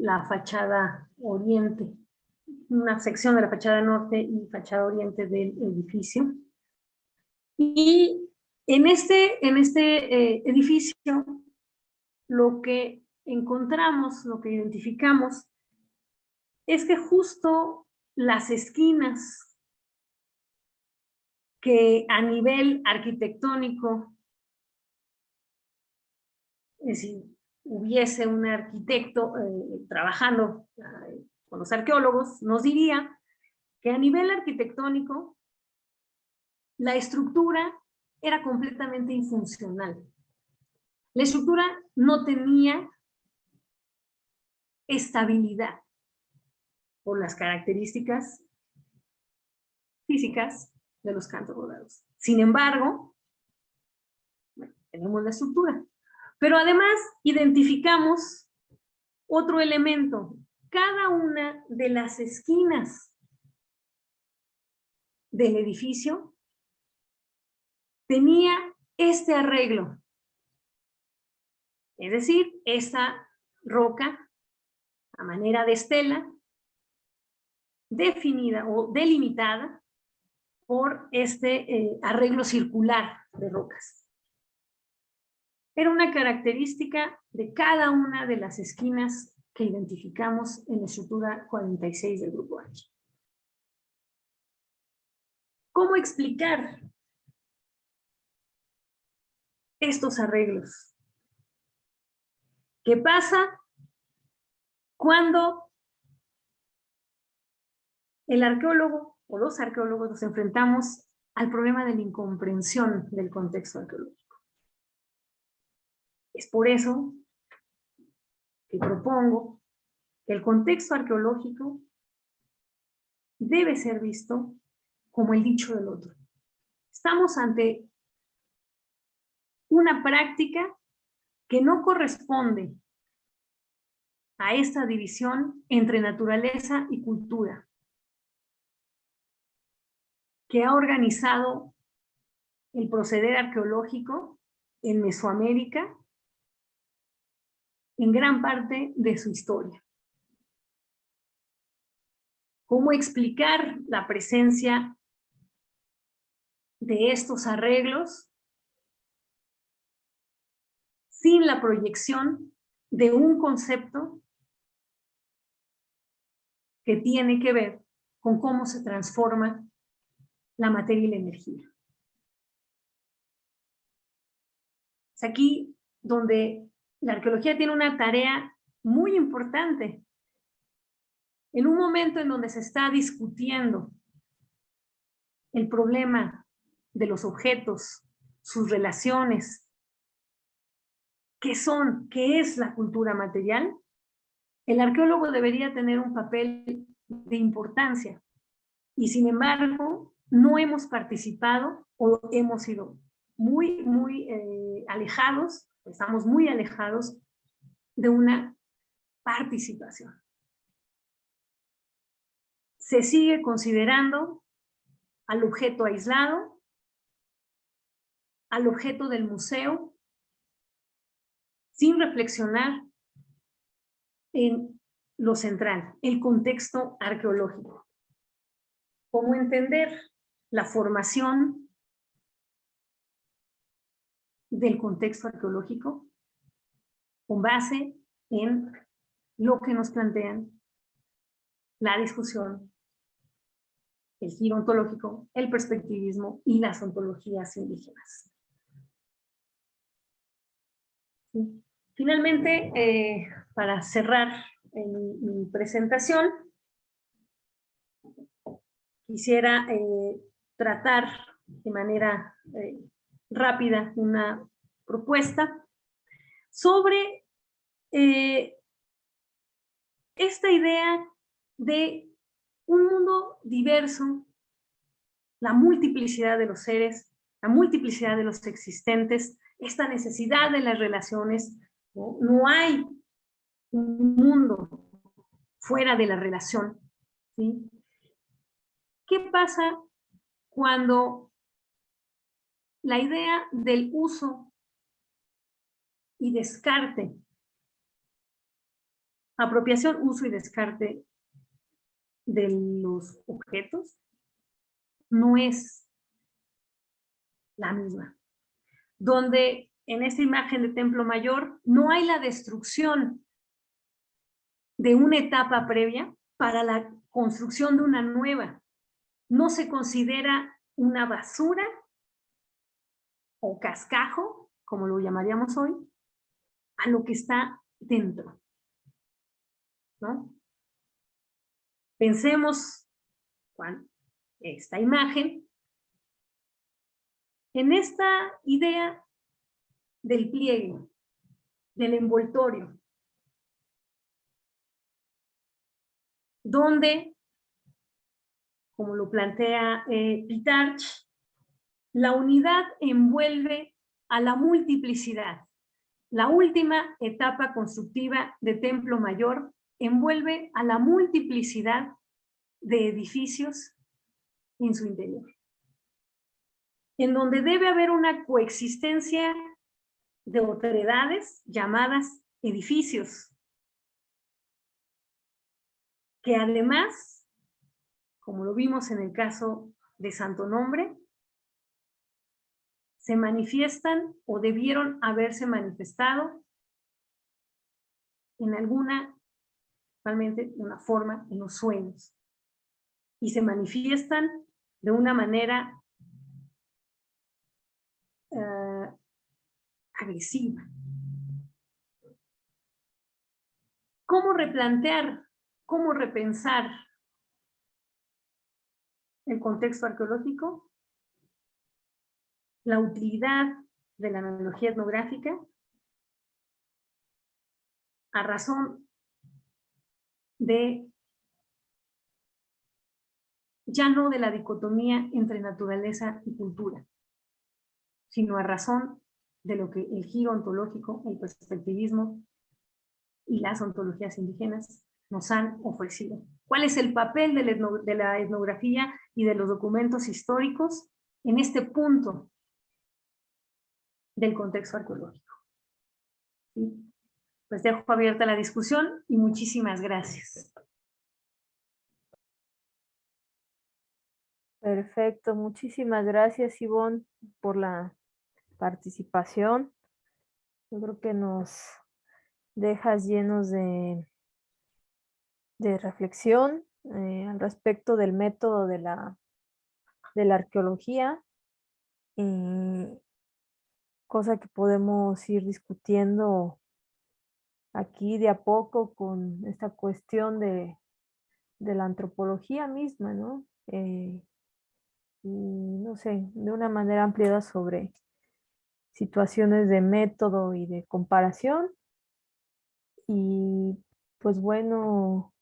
la fachada oriente, una sección de la fachada norte y fachada oriente del edificio. Y en este edificio, lo que encontramos, lo que identificamos, es que justo las esquinas que a nivel arquitectónico, es decir, hubiese un arquitecto trabajando con los arqueólogos, nos diría que a nivel arquitectónico la estructura era completamente infuncional. La estructura no tenía estabilidad por las características físicas de los cantos rodados. Sin embargo, bueno, tenemos la estructura. Pero además identificamos otro elemento. Cada una de las esquinas del edificio tenía este arreglo. Es decir, esta roca a manera de estela, definida o delimitada por este arreglo circular de rocas. Era una característica de cada una de las esquinas que identificamos en la estructura 46 del grupo H. ¿Cómo explicar estos arreglos? ¿Qué pasa cuando el arqueólogo o los arqueólogos nos enfrentamos al problema de la incomprensión del contexto arqueológico? Es por eso que propongo que el contexto arqueológico debe ser visto como el dicho del otro. Estamos ante una práctica que no corresponde a esta división entre naturaleza y cultura, que ha organizado el proceder arqueológico en Mesoamérica en gran parte de su historia. ¿Cómo explicar la presencia de estos arreglos sin la proyección de un concepto que tiene que ver con cómo se transforma la materia y la energía? Es aquí donde la arqueología tiene una tarea muy importante. En un momento en donde se está discutiendo el problema de los objetos, sus relaciones, qué son, qué es la cultura material, el arqueólogo debería tener un papel de importancia. Y sin embargo, no hemos participado o hemos sido muy alejados, estamos muy alejados de una participación. Se sigue considerando al objeto aislado, al objeto del museo, sin reflexionar en lo central, el contexto arqueológico. Cómo entender la formación del contexto arqueológico con base en lo que nos plantean la discusión, el giro ontológico, el perspectivismo y las ontologías indígenas. ¿Sí? Finalmente, para cerrar mi presentación, quisiera tratar de manera rápida una propuesta sobre esta idea de un mundo diverso, la multiplicidad de los seres, la multiplicidad de los existentes, esta necesidad de las relaciones. No hay un mundo fuera de la relación. ¿sí? ¿Qué pasa cuando la idea del uso y descarte, apropiación, uso y descarte de los objetos, no es la misma? Donde en esta imagen de Templo Mayor no hay la destrucción de una etapa previa para la construcción de una nueva. No se considera una basura o cascajo, como lo llamaríamos hoy, a lo que está dentro, ¿no? Pensemos esta imagen en esta idea del pliegue, del envoltorio, donde, como lo plantea Pitarch, la unidad envuelve a la multiplicidad. La última etapa constructiva de Templo Mayor envuelve a la multiplicidad de edificios en su interior, en donde debe haber una coexistencia de otredades llamadas edificios, que además, como lo vimos en el caso de Santo Nombre, se manifiestan o debieron haberse manifestado en alguna, realmente una forma, en los sueños, y se manifiestan de una manera agresiva. ¿Cómo replantear, cómo repensar el contexto arqueológico? La utilidad de la analogía etnográfica a razón de ya no de la dicotomía entre naturaleza y cultura, sino a razón de lo que el giro ontológico, el perspectivismo y las ontologías indígenas nos han ofrecido. ¿Cuál es el papel de la etnografía y de los documentos históricos en este punto del contexto arqueológico? ¿Sí? Pues dejo abierta la discusión y muchísimas gracias. Perfecto, muchísimas gracias, Ivonne, por la participación. Yo creo que nos dejas llenos de reflexión al respecto del método de la arqueología, cosa que podemos ir discutiendo aquí de a poco con esta cuestión de la antropología misma, ¿no? Y no sé, de una manera ampliada sobre situaciones de método y de comparación. Y pues bueno,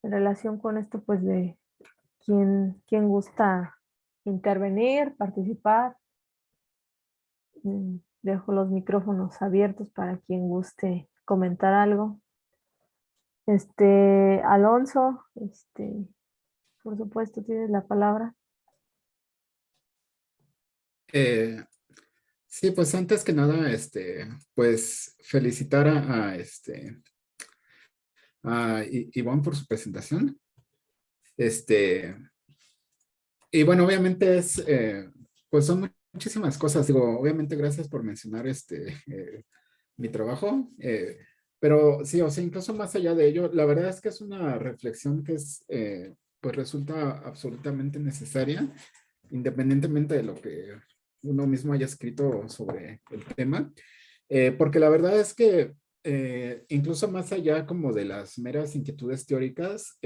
en relación con esto, pues de quién gusta intervenir, participar. Dejo los micrófonos abiertos para quien guste comentar algo. Alonso, por supuesto, tienes la palabra. Sí, pues antes que nada, pues felicitar a Ivonne por su presentación. Y bueno, obviamente pues son muchísimas cosas. Digo, obviamente gracias por mencionar mi trabajo. Pero sí, o sea, incluso más allá de ello, la verdad es que es una reflexión que pues resulta absolutamente necesaria, independientemente de lo que uno mismo haya escrito sobre el tema. Porque la verdad es que incluso más allá como de las meras inquietudes teóricas,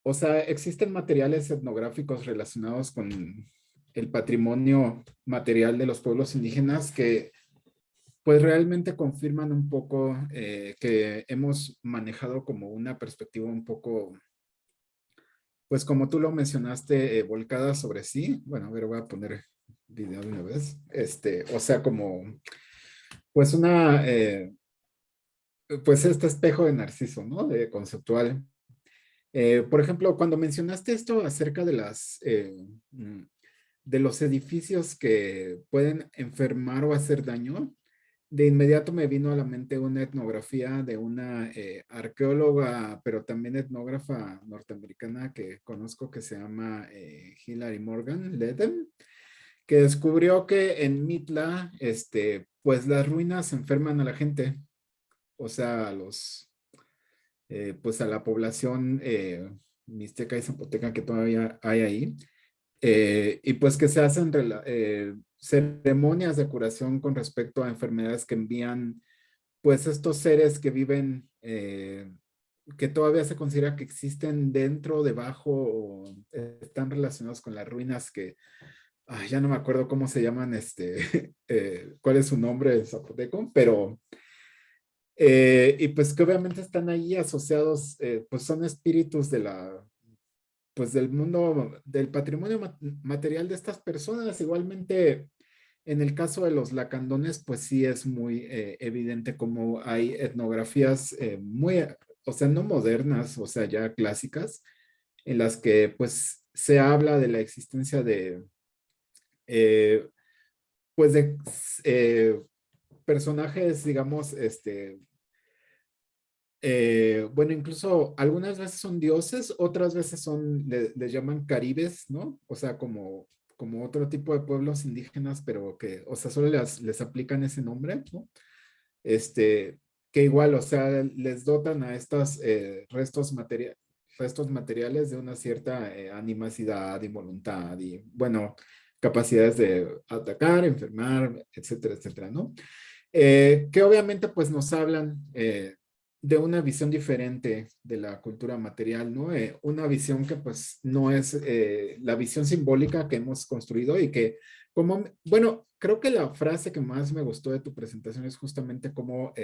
o sea, existen materiales etnográficos relacionados con el patrimonio material de los pueblos indígenas que pues realmente confirman un poco que hemos manejado como una perspectiva un poco, pues como tú lo mencionaste, volcada sobre sí. Bueno, a ver, voy a poner video de una vez. O sea, como pues pues este espejo de Narciso, ¿no? De conceptual. Por ejemplo, cuando mencionaste esto acerca de de los edificios que pueden enfermar o hacer daño, de inmediato me vino a la mente una etnografía de una arqueóloga, pero también etnógrafa norteamericana que conozco que se llama Hilary Morgan Leden, que descubrió que en Mitla, pues las ruinas enferman a la gente, o sea, pues a la población mixteca y zapoteca que todavía hay ahí, y pues que se hacen ceremonias de curación con respecto a enfermedades que envían pues estos seres que viven, que todavía se considera que existen dentro, debajo, o están relacionados con las ruinas que, ya no me acuerdo cómo se llaman, cuál es su nombre en zapoteco, pero, y pues que obviamente están ahí asociados, pues son espíritus de pues del mundo, del patrimonio material de estas personas. Igualmente, en el caso de los lacandones, pues sí es muy evidente como hay etnografías muy, o sea, no modernas, o sea, ya clásicas, en las que pues se habla de la existencia eh, pues de personajes, digamos, bueno, incluso algunas veces son dioses, otras veces son, les llaman caribes, ¿no? O sea, como otro tipo de pueblos indígenas, pero que, o sea, solo les aplican ese nombre, ¿no? Este, que igual, o sea, les dotan a estos restos materiales de una cierta animosidad y voluntad y, bueno, capacidades de atacar, enfermar, etcétera, etcétera, ¿no? Que obviamente pues nos hablan de una visión diferente de la cultura material, ¿no? Una visión que pues no es la visión simbólica que hemos construido y que como, bueno, creo que la frase que más me gustó de tu presentación es justamente como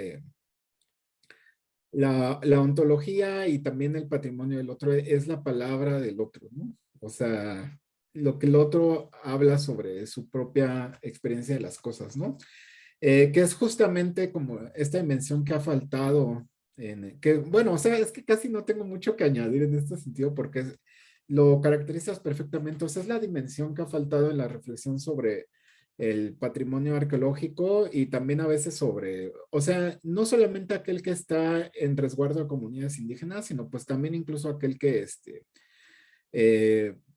la ontología y también el patrimonio del otro es la palabra del otro, ¿no? O sea, lo que el otro habla sobre su propia experiencia de las cosas, ¿no? Que es justamente como esta dimensión que ha faltado, que bueno, o sea, es que casi no tengo mucho que añadir en este sentido porque lo caracterizas perfectamente, o sea, es la dimensión que ha faltado en la reflexión sobre el patrimonio arqueológico y también a veces sobre, o sea, no solamente aquel que está en resguardo de comunidades indígenas, sino pues también incluso aquel que,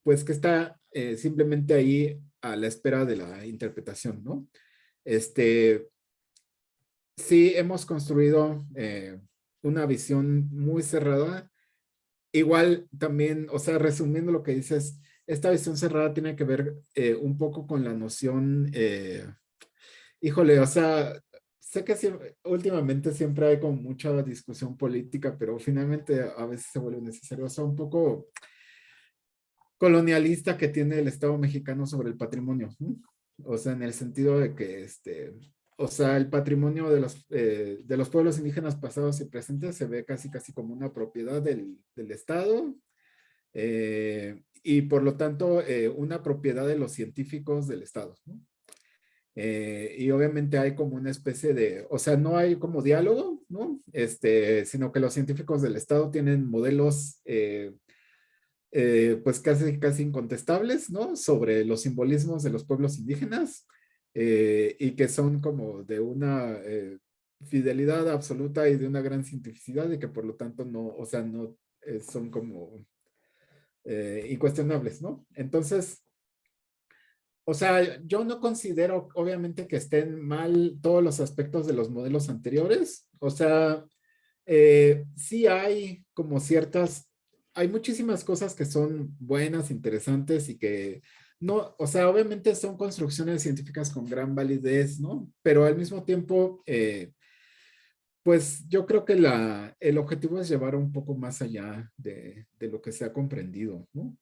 pues que está simplemente ahí a la espera de la interpretación, ¿no? Este, sí, hemos construido una visión muy cerrada. Igual también, o sea, resumiendo lo que dices, esta visión cerrada tiene que ver un poco con la noción, híjole, o sea, sé que últimamente siempre hay como mucha discusión política, pero finalmente a veces se vuelve necesario, o sea, un poco colonialista que tiene el Estado mexicano sobre el patrimonio, ¿no? O sea, en el sentido de que, o sea, el patrimonio de los pueblos indígenas pasados y presentes se ve casi, casi como una propiedad del Estado y por lo tanto una propiedad de los científicos del Estado, ¿no? Y obviamente hay como una especie de, o sea, no hay como diálogo, ¿no? Sino que los científicos del Estado tienen modelos pues casi, casi incontestables, ¿no? Sobre los simbolismos de los pueblos indígenas y que son como de una fidelidad absoluta y de una gran cientificidad y que por lo tanto no, o sea, no son como incuestionables, ¿no? Entonces, o sea, yo no considero obviamente que estén mal todos los aspectos de los modelos anteriores, o sea, sí hay como ciertas, hay muchísimas cosas que son buenas, interesantes y que no, o sea, obviamente son construcciones científicas con gran validez, ¿no? Pero al mismo tiempo, pues yo creo que el objetivo es llevar un poco más allá de lo que se ha comprendido, ¿no?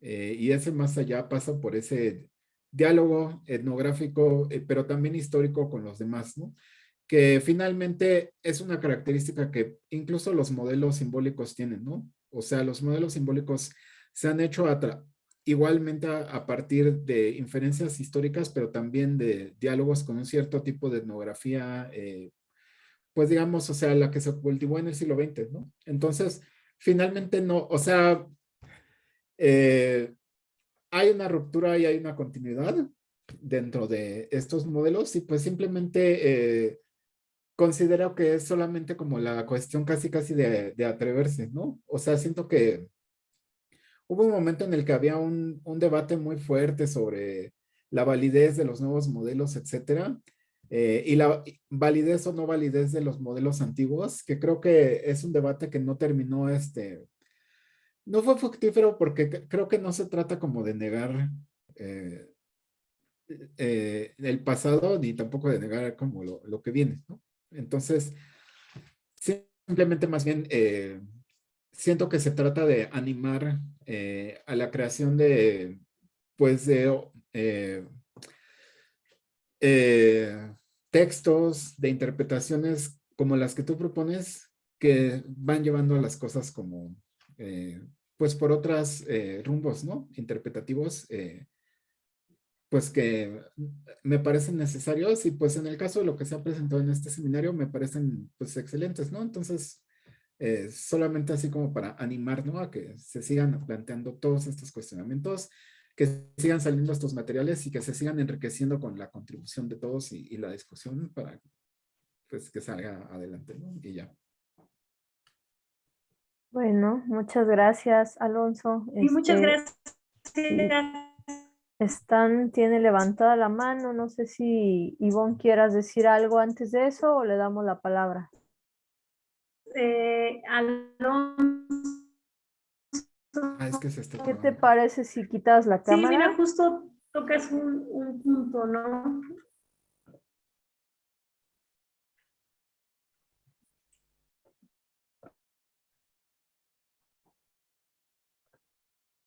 Y ese más allá pasa por ese diálogo etnográfico, pero también histórico con los demás, ¿no? Que finalmente es una característica que incluso los modelos simbólicos tienen, ¿no? O sea, los modelos simbólicos se han hecho igualmente a partir de inferencias históricas, pero también de diálogos con un cierto tipo de etnografía, pues digamos, o sea, la que se cultivó en el siglo XX, ¿no? Entonces, finalmente no, o sea, eh, hay una ruptura y hay una continuidad dentro de estos modelos y pues simplemente considero que es solamente como la cuestión casi casi de atreverse, ¿no? O sea, siento que hubo un momento en el que había un debate muy fuerte sobre la validez de los nuevos modelos, etcétera, y la validez o no validez de los modelos antiguos, que creo que es un debate que no terminó, no fue fructífero porque creo que no se trata como de negar eh, el pasado ni tampoco de negar como lo que viene, ¿no? Entonces, simplemente más bien siento que se trata de animar a la creación de, pues, de eh, textos, de interpretaciones como las que tú propones, que van llevando a las cosas como, pues, por otras rumbos, ¿no? Interpretativos, pues, que me parecen necesarios y, pues, en el caso de lo que se ha presentado en este seminario, me parecen, pues, excelentes, ¿no? Entonces, solamente así como para animar, ¿no? A que se sigan planteando todos estos cuestionamientos, que sigan saliendo estos materiales y que se sigan enriqueciendo con la contribución de todos y la discusión para pues que salga adelante, ¿no? Y ya. Bueno, muchas gracias, Alonso. Y muchas gracias. Sí, Stan tiene levantada la mano. No sé si Ivonne quieras decir algo antes de eso o le damos la palabra. Alonso. Ah, es que se está ¿Qué te trabando. parece si quitas la Sí, mira, cámara? justo tocas un punto, ¿no?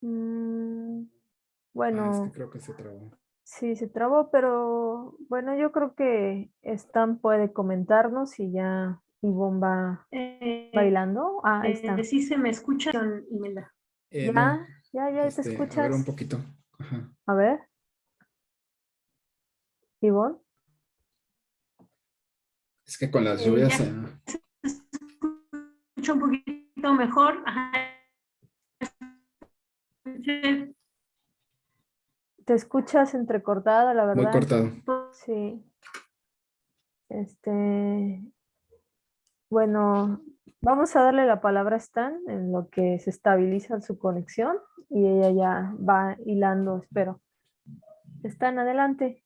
Mm, Ah, es que bueno, creo que se trabó. sí se trabó, pero bueno, yo creo que Stan puede comentarnos y ya Ivonne va bailando. Ah, ahí está. Sí se me escucha, Imelda. No, Ya, ya te a ver un escuchas. poquito. Ajá. A ver, Ivonne. Es que con las lluvias, Ya se escucha un poquito mejor. Ajá. Te escuchas entrecortada, la muy verdad. cortado. Sí. Este, bueno, vamos a darle la palabra a Stan en lo que se estabiliza su conexión y ella ya va hilando, espero. Stan, adelante.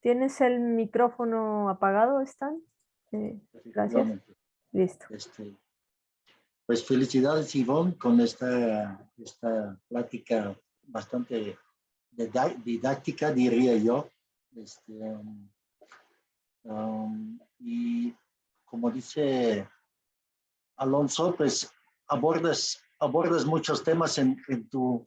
¿Tienes el micrófono apagado, Stan? Gracias. Efectivamente. Listo. Pues felicidades, Ivonne, con esta plática bastante didáctica, diría yo. Y como dice Alonso, pues abordas muchos temas en tu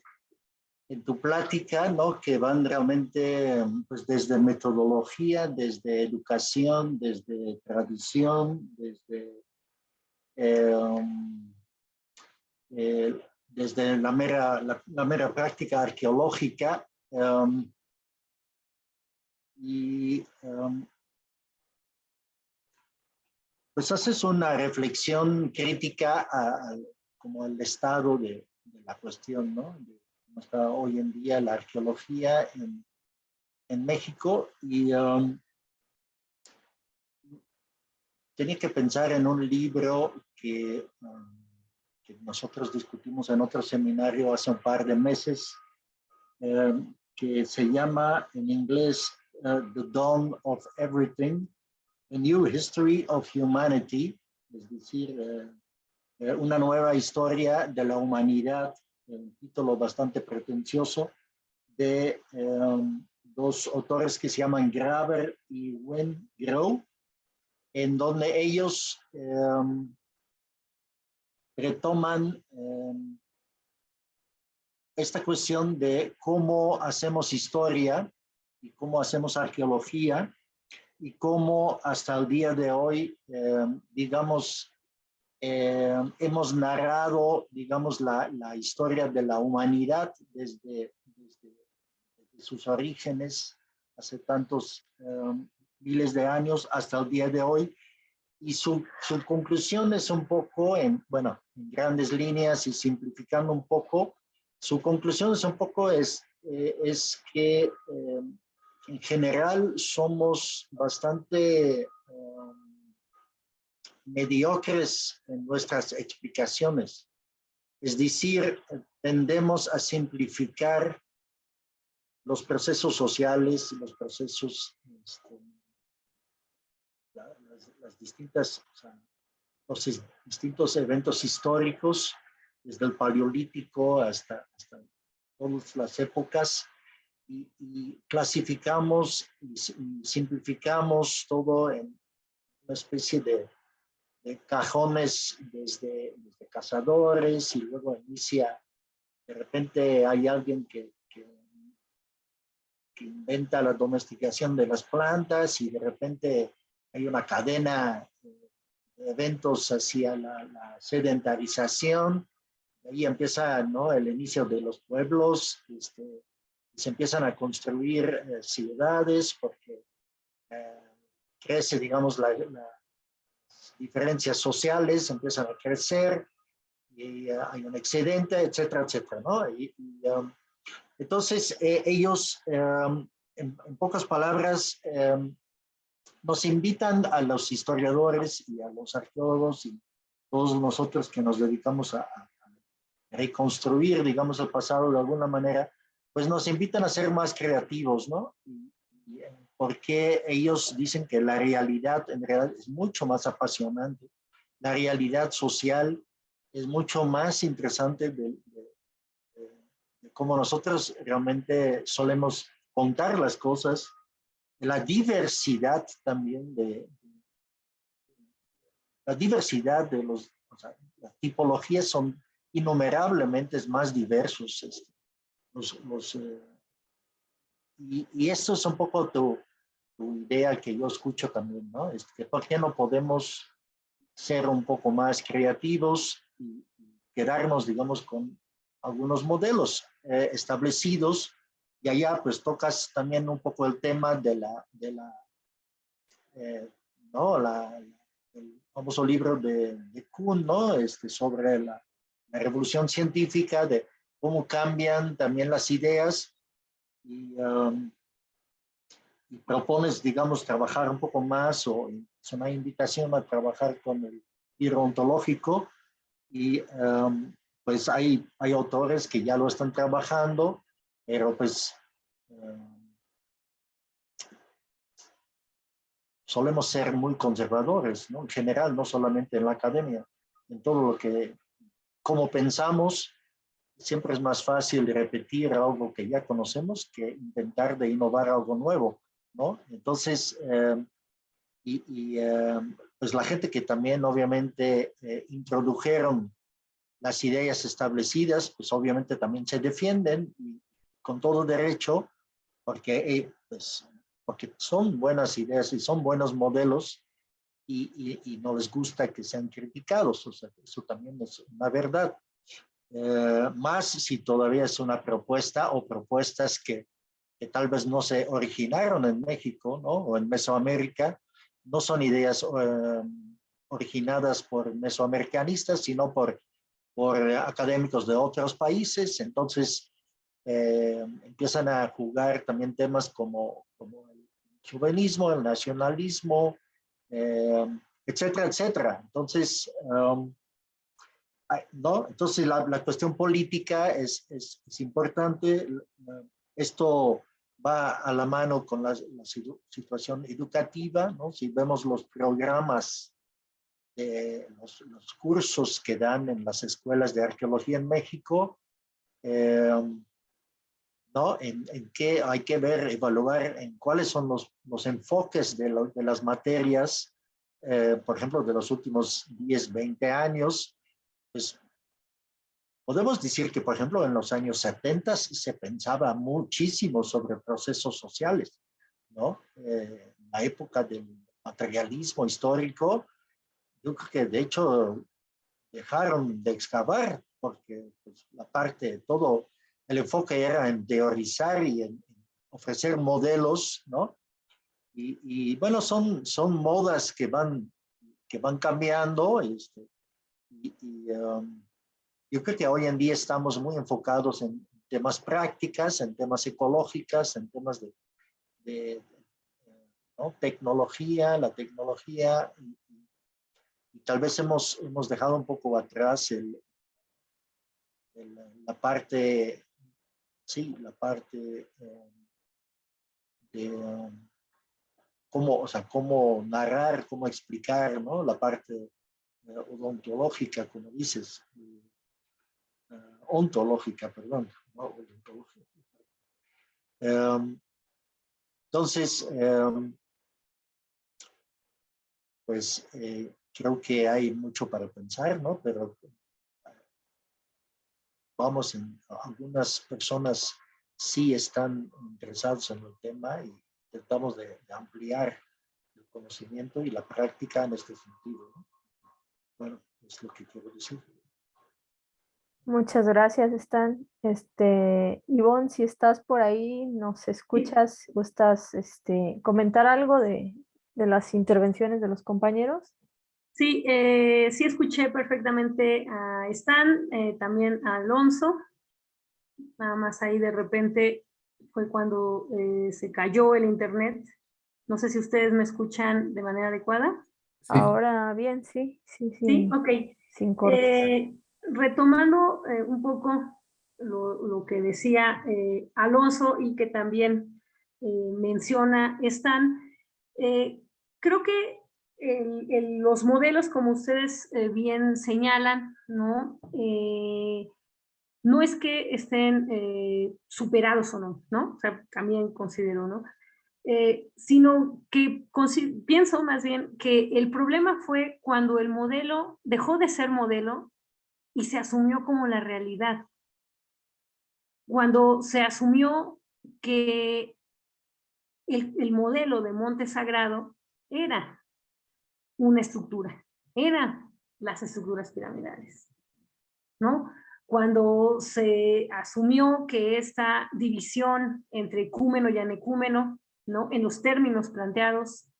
plática, ¿no? Que van realmente pues, desde metodología, desde educación, desde tradición, eh, desde la mera práctica arqueológica y pues haces una reflexión crítica como al estado de la cuestión, ¿no? De cómo está hoy en día la arqueología en México y tenía que pensar en un libro que nosotros discutimos en otro seminario hace un par de meses, que se llama en inglés The Dawn of Everything, A New History of Humanity, es decir, una nueva historia de la humanidad, un título bastante pretencioso, de dos autores que se llaman Graber y Wengrow, en donde ellos retoman esta cuestión de cómo hacemos historia y cómo hacemos arqueología y cómo hasta el día de hoy, digamos, hemos narrado, digamos, la historia de la humanidad desde sus orígenes hace tantos miles de años hasta el día de hoy y su conclusión es un poco, bueno, en grandes líneas y simplificando un poco, su conclusión es un poco es que en general somos bastante mediocres en nuestras explicaciones. Es decir, tendemos a simplificar los procesos sociales, los procesos, las distintas, o sea, los distintos eventos históricos, desde el Paleolítico hasta todas las épocas, y clasificamos y simplificamos todo en una especie de cajones desde cazadores, y luego inicia, de repente hay alguien que inventa la domesticación de las plantas, y de repente hay una cadena de eventos hacia la sedentarización. Ahí empieza, ¿no?, el inicio de los pueblos. Se empiezan a construir ciudades porque crece, digamos, las diferencias sociales empiezan a crecer, y hay un excedente, etcétera, etcétera, ¿no? Entonces, ellos, en pocas palabras, nos invitan a los historiadores y a los arqueólogos y todos nosotros que nos dedicamos a reconstruir, digamos, el pasado de alguna manera, pues nos invitan a ser más creativos, ¿no? Porque ellos dicen que la realidad en realidad es mucho más apasionante. La realidad social es mucho más interesante de cómo nosotros realmente solemos contar las cosas. La diversidad también la diversidad de o sea, las tipologías son innumerablemente más diversos. Y esto es un poco tu idea que yo escucho también, ¿no? Que ¿por qué no podemos ser un poco más creativos y quedarnos, digamos, con algunos modelos establecidos? Y allá pues tocas también un poco el tema ¿no? El famoso libro de Kuhn, ¿no? Sobre la revolución científica, de cómo cambian también las ideas, y propones, digamos, trabajar un poco más, o es una invitación a trabajar con el giro ontológico, y pues hay autores que ya lo están trabajando, pero pues solemos ser muy conservadores, ¿no? En general, no solamente en la academia, en todo lo que, como pensamos, siempre es más fácil repetir algo que ya conocemos que intentar de innovar algo nuevo, ¿no? Entonces, pues la gente que también obviamente introdujeron las ideas establecidas, pues obviamente también se defienden, y con todo derecho, pues, porque son buenas ideas y son buenos modelos, y no les gusta que sean criticados. O sea, eso también es una verdad. Más si todavía es una propuesta o propuestas que tal vez no se originaron en México, ¿no? O en Mesoamérica, no son ideas originadas por mesoamericanistas, sino por académicos de otros países. Entonces empiezan a jugar también temas como el chauvinismo, el nacionalismo, etcétera, etcétera. Entonces, ¿no? Entonces la cuestión política es importante. Esto va a la mano con la situación educativa, ¿no? Si vemos los programas, los cursos que dan en las escuelas de arqueología en México, ¿no? En qué hay que ver, evaluar en cuáles son los enfoques de las materias, por ejemplo, de los últimos 10, 20 años. Pues podemos decir que, por ejemplo, en los años 70 se pensaba muchísimo sobre procesos sociales, ¿no? La época del materialismo histórico, yo creo que de hecho dejaron de excavar, porque pues, el enfoque era en teorizar y en ofrecer modelos, ¿no? Y bueno, son modas que que van cambiando. Yo creo que hoy en día estamos muy enfocados en temas prácticas, en temas ecológicos, en temas ¿no? Tecnología, la tecnología, y tal vez hemos dejado un poco atrás la parte, sí, la parte de cómo narrar, cómo explicar, ¿no? La parte odontológica, como dices, ontológica, perdón, ¿no? Odontológica. Entonces, pues creo que hay mucho para pensar, ¿no? Pero vamos, algunas personas sí están interesadas en el tema y tratamos de ampliar el conocimiento y la práctica en este sentido, ¿no? Bueno, es lo que quiero decir. Muchas gracias, Stan. Ivonne, si estás por ahí, nos escuchas, gustas comentar algo de las intervenciones de los compañeros. Sí, sí escuché perfectamente a Stan, también a Alonso. Nada más ahí de repente fue cuando se cayó el internet. No sé si ustedes me escuchan de manera adecuada. Sí. Ahora bien, sí, Sí, ok. sin cortes. Retomando un poco lo que decía Alonso y que también menciona Stan, creo que los modelos, como ustedes bien señalan, ¿no? No es que estén superados o no, ¿no? O sea, también considero, ¿no? Sino que pienso más bien que el problema fue cuando el modelo dejó de ser modelo y se asumió como la realidad. Cuando se asumió que el modelo de Monte Sagrado era una estructura, eran las estructuras piramidales, ¿no? Cuando se asumió que esta división entre ecúmeno y anecúmeno, ¿no? En los términos planteados,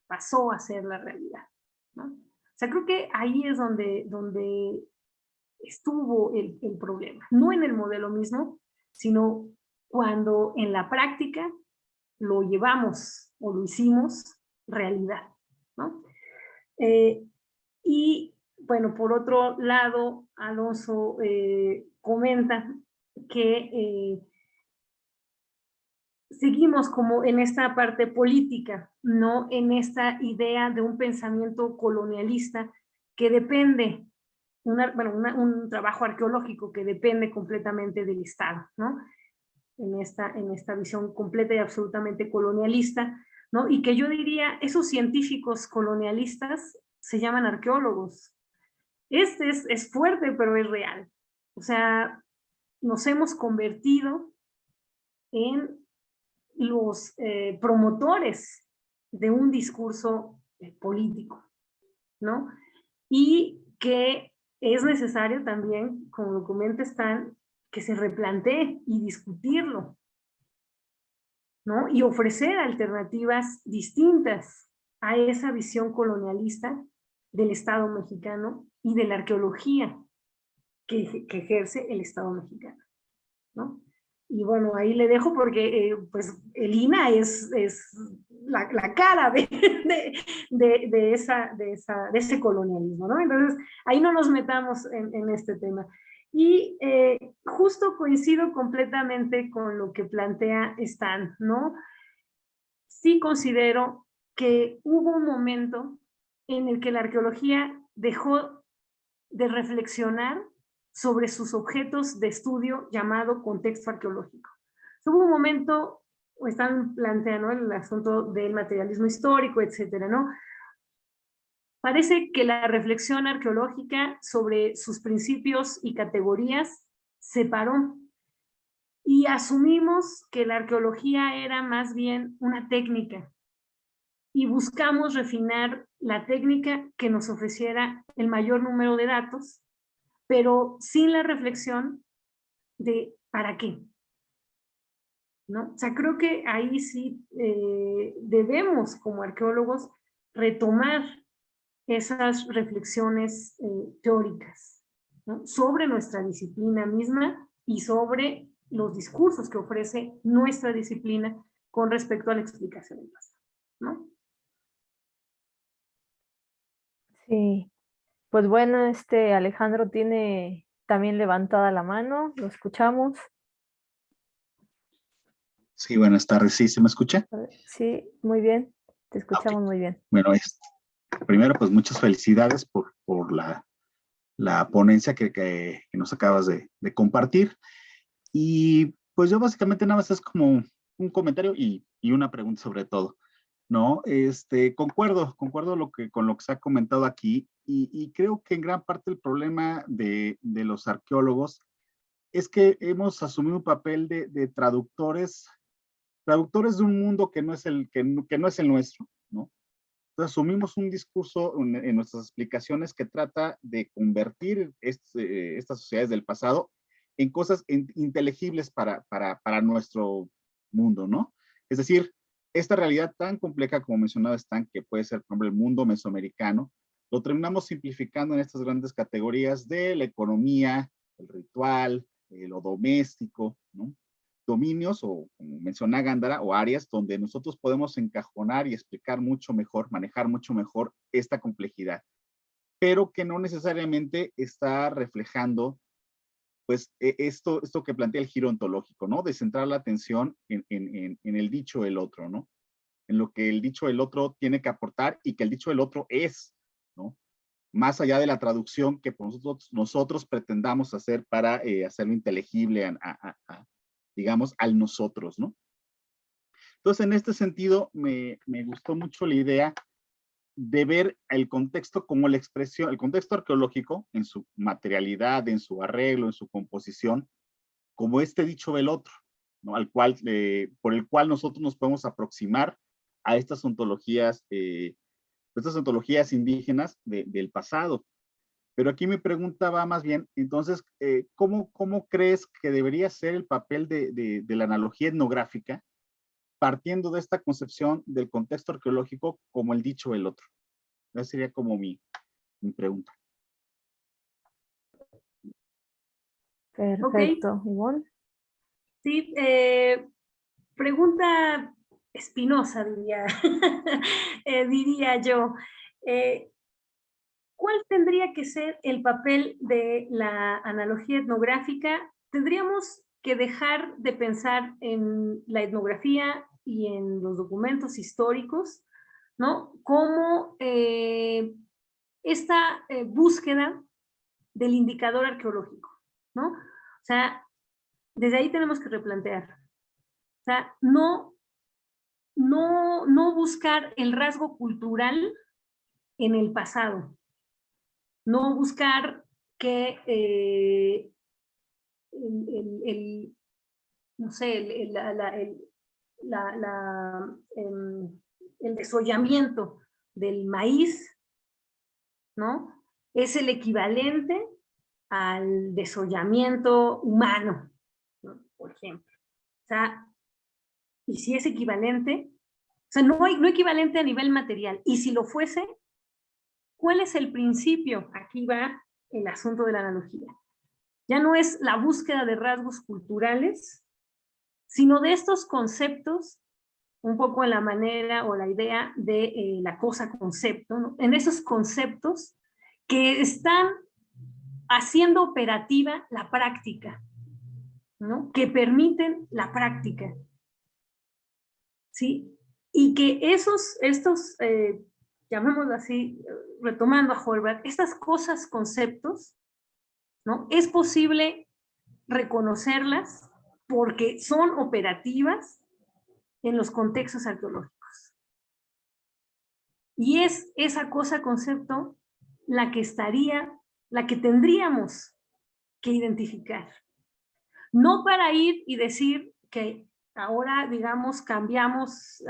pasó a ser la realidad, ¿no? O sea, creo que ahí es donde estuvo el problema. No en el modelo mismo, sino cuando en la práctica lo llevamos o lo hicimos realidad, ¿no? Y bueno, por otro lado, Alonso comenta que seguimos como en esta parte política, no en esta idea de un pensamiento colonialista que depende, un trabajo arqueológico que depende completamente del Estado, ¿no? En esta visión completa y absolutamente colonialista, ¿no? Y que yo diría, esos científicos colonialistas se llaman arqueólogos. Es fuerte, pero es real. O sea, nos hemos convertido en los promotores de un discurso político, ¿no? Y que es necesario también, como lo comenta Stan, que se replantee y discutirlo, ¿no? Y ofrecer alternativas distintas a esa visión colonialista del Estado mexicano y de la arqueología que ejerce el Estado mexicano, ¿no? Y bueno, ahí le dejo porque pues el INA es la cara de ese colonialismo, ¿no? Entonces, ahí no nos metamos en este tema. Y justo coincido completamente con lo que plantea Stan, ¿no? Sí considero que hubo un momento en el que la arqueología dejó de reflexionar sobre sus objetos de estudio llamado contexto arqueológico. Hubo un momento, están planteando el asunto del materialismo histórico, etcétera, ¿no? Parece que la reflexión arqueológica sobre sus principios y categorías se paró y asumimos que la arqueología era más bien una técnica y buscamos refinar la técnica que nos ofreciera el mayor número de datos, pero sin la reflexión de ¿para qué? ¿No? O sea, creo que ahí sí debemos como arqueólogos retomar esas reflexiones teóricas, ¿no? Sobre nuestra disciplina misma y sobre los discursos que ofrece nuestra disciplina con respecto a la explicación del pasado, ¿no? Sí, pues bueno, Alejandro tiene también levantada la mano, lo escuchamos. Sí, buenas tardes. ¿Sí se me escucha? Sí, muy bien, te escuchamos Ok. muy bien. Bueno, primero, pues muchas felicidades por la ponencia que nos acabas de compartir. Y pues yo básicamente nada más es como un comentario y una pregunta sobre todo, ¿no? Concuerdo con lo que se ha comentado aquí y creo que en gran parte el problema de los arqueólogos es que hemos asumido un papel de traductores de un mundo que no es que no es el nuestro, ¿no? Entonces asumimos un discurso en nuestras explicaciones que trata de convertir estas sociedades del pasado en cosas inteligibles para nuestro mundo, ¿no? Es decir, esta realidad tan compleja como mencionaba Stan, que puede ser, por ejemplo, el mundo mesoamericano, lo terminamos simplificando en estas grandes categorías de la economía, el ritual, lo doméstico, ¿no? Dominios o, como menciona Gándara, o áreas donde nosotros podemos encajonar y explicar mucho mejor, manejar mucho mejor esta complejidad, pero que no necesariamente está reflejando pues esto que plantea el giro ontológico, ¿no? De centrar la atención en el dicho del otro, ¿no? En lo que el dicho del otro tiene que aportar y que el dicho del otro es, ¿no? Más allá de la traducción que nosotros pretendamos hacer para hacerlo inteligible digamos, al nosotros, ¿no? Entonces, en este sentido, me gustó mucho la idea de ver el contexto como la expresión, el contexto arqueológico en su materialidad, en su arreglo, en su composición, como este dicho del otro, ¿no? Por el cual nosotros nos podemos aproximar a estas ontologías indígenas del pasado. Pero aquí mi pregunta va más bien, entonces, ¿cómo crees que debería ser el papel de la analogía etnográfica partiendo de esta concepción del contexto arqueológico como el dicho del otro? Esa sería como mi pregunta. Perfecto, Ok, Ivonne. sí, pregunta espinosa, diría yo. ¿Cuál tendría que ser el papel de la analogía etnográfica? Tendríamos que dejar de pensar en la etnografía y en los documentos históricos, ¿no? Como esta búsqueda del indicador arqueológico, ¿no? O sea, desde ahí tenemos que replantear. O sea, no buscar el rasgo cultural en el pasado, no buscar que no sé, el desollamiento del maíz, ¿no? Es el equivalente al desollamiento humano, ¿no? Por ejemplo. O sea, y si es equivalente, o sea, no equivalente a nivel material, y si lo fuese, ¿cuál es el principio? Aquí va el asunto de la analogía. Ya no es la búsqueda de rasgos culturales, sino de estos conceptos, un poco en la manera o la idea de la cosa concepto, ¿no? En esos conceptos que están haciendo operativa la práctica, ¿no? Que permiten la práctica, ¿sí? Y que estos llamémoslo así, retomando a Holbert, estas cosas conceptos, ¿no? Es posible reconocerlas porque son operativas en los contextos arqueológicos. Y es esa cosa concepto la que tendríamos que identificar. No para ir y decir que ahora, digamos, cambiamos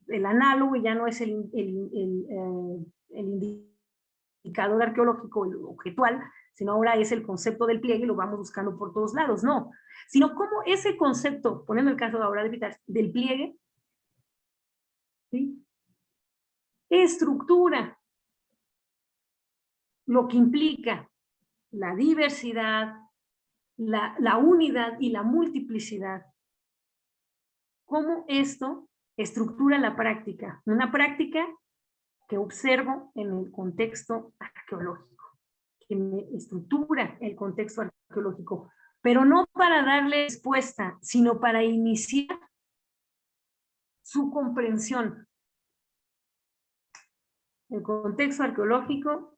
el análogo y ya no es el indicador arqueológico, el objetual, sino ahora es el concepto del pliegue y lo vamos buscando por todos lados. No, sino cómo ese concepto, poniendo el caso ahora de Vitar, del pliegue, ¿sí? Estructura lo que implica la diversidad, la unidad y la multiplicidad. Cómo esto estructura la práctica, una práctica que observo en el contexto arqueológico, que me estructura el contexto arqueológico, pero no para darle respuesta, sino para iniciar su comprensión. El contexto arqueológico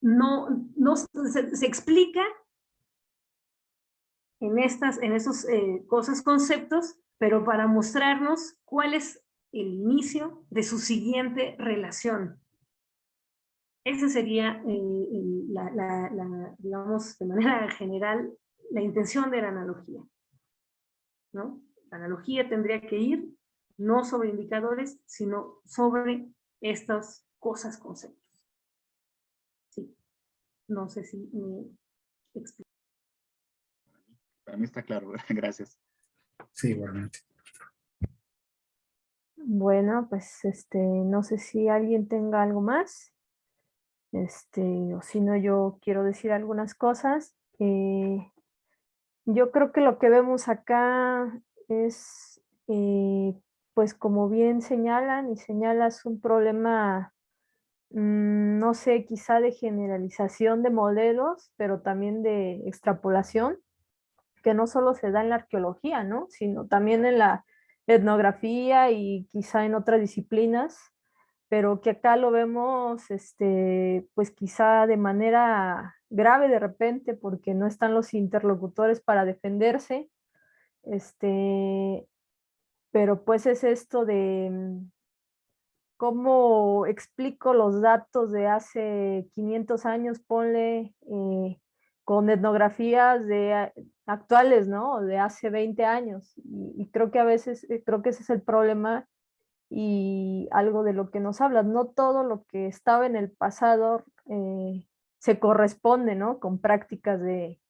no se explica en esos cosas, conceptos, pero para mostrarnos cuál es el inicio de su siguiente relación. Esa sería, digamos, de manera general, la intención de la analogía, ¿no? La analogía tendría que ir no sobre indicadores, sino sobre estas cosas, conceptos. Sí, no sé si me explico. Para mí está claro, gracias. Sí, igualmente. Bueno, pues no sé si alguien tenga algo más. O si no, yo quiero decir algunas cosas. Yo creo que lo que vemos acá es, pues como bien señalan y señalas, un problema, no sé, quizá de generalización de modelos, pero también de extrapolación, que no solo se da en la arqueología, ¿no? Sino también en la etnografía y quizá en otras disciplinas, pero que acá lo vemos, pues quizá de manera grave de repente, porque no están los interlocutores para defenderse, pero pues es esto de cómo explico los datos de hace 500 años, ponle, con etnografías actuales, ¿no? De hace 20 años. Y creo que a veces, creo que ese es el problema y algo de lo que nos hablas. No todo lo que estaba en el pasado se corresponde, ¿no? Con prácticas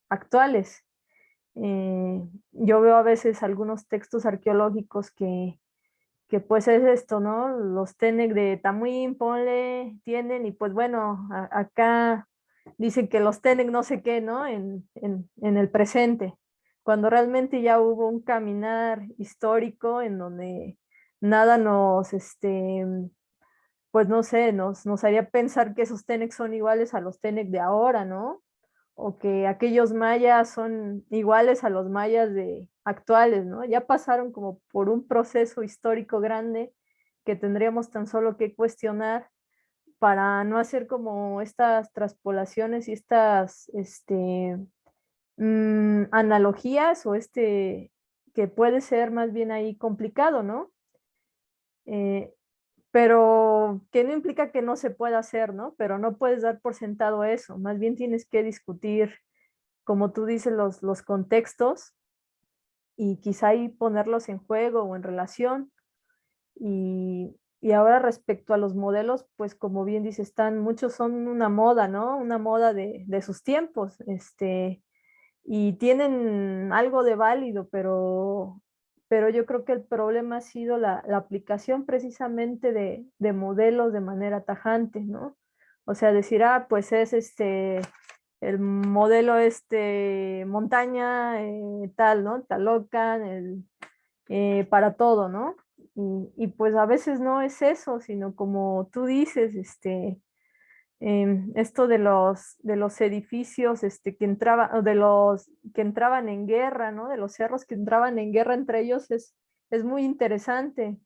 actuales. Yo veo a veces algunos textos arqueológicos que pues es esto, ¿no? Los Tenec de Tamuín, ponle, tienen, y pues bueno, acá dicen que los Tenec no sé qué, ¿no? En el presente, cuando realmente ya hubo un caminar histórico en donde nada pues no sé, nos haría pensar que esos Tenec son iguales a los Tenec de ahora, ¿no? O que aquellos mayas son iguales a los mayas de actuales, ¿no? Ya pasaron como por un proceso histórico grande que tendríamos tan solo que cuestionar para no hacer como estas traspolaciones y estas analogías o que puede ser más bien ahí complicado, ¿no? Eh, pero que no implica que no se pueda hacer, ¿no? Pero no puedes dar por sentado eso, más bien tienes que discutir, como tú dices, los contextos y quizá ahí ponerlos en juego o en relación. Y ahora respecto a los modelos, pues como bien dice, muchos son una moda, ¿no? Una moda de sus tiempos, y tienen algo de válido, pero yo creo que el problema ha sido la aplicación precisamente de modelos de manera tajante, ¿no? O sea, decir, pues es el modelo montaña, tal, ¿no? Talocan, para todo, ¿no? Y pues a veces no es eso, sino como tú dices, esto de los edificios que entraban, o de los que entraban en guerra, ¿no? De los cerros que entraban en guerra entre ellos es muy interesante.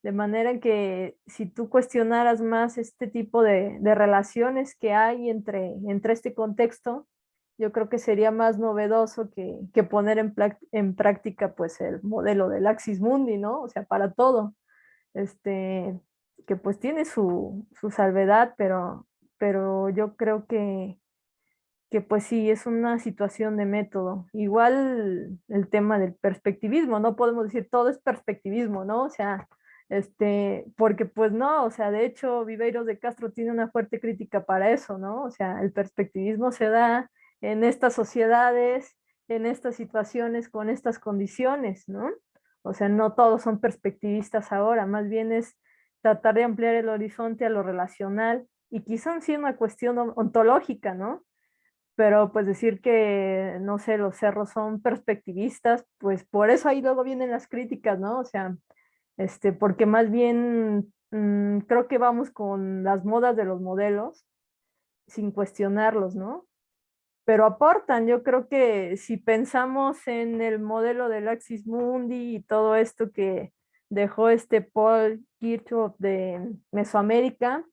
De manera en que si tú cuestionaras más este tipo de relaciones que hay entre este contexto, yo creo que sería más novedoso que poner en práctica pues el modelo del Axis Mundi, ¿no? O sea, para todo. Este, que pues tiene su salvedad, pero yo creo que pues sí, es una situación de método. Igual el tema del perspectivismo, no podemos decir todo es perspectivismo, ¿no? O sea, porque pues no, o sea, de hecho Viveiros de Castro tiene una fuerte crítica para eso, ¿no? O sea, el perspectivismo se da en estas sociedades, en estas situaciones, con estas condiciones, ¿no? O sea, no todos son perspectivistas ahora, más bien es tratar de ampliar el horizonte a lo relacional y quizá sí una cuestión ontológica, ¿no? Pero pues decir que, no sé, los cerros son perspectivistas, pues por eso ahí luego vienen las críticas, ¿no? O sea, porque más bien creo que vamos con las modas de los modelos sin cuestionarlos, ¿no? Pero aportan, yo creo que si pensamos en el modelo del Axis Mundi y todo esto que dejó este Paul Kirchhoff de Mesoamérica,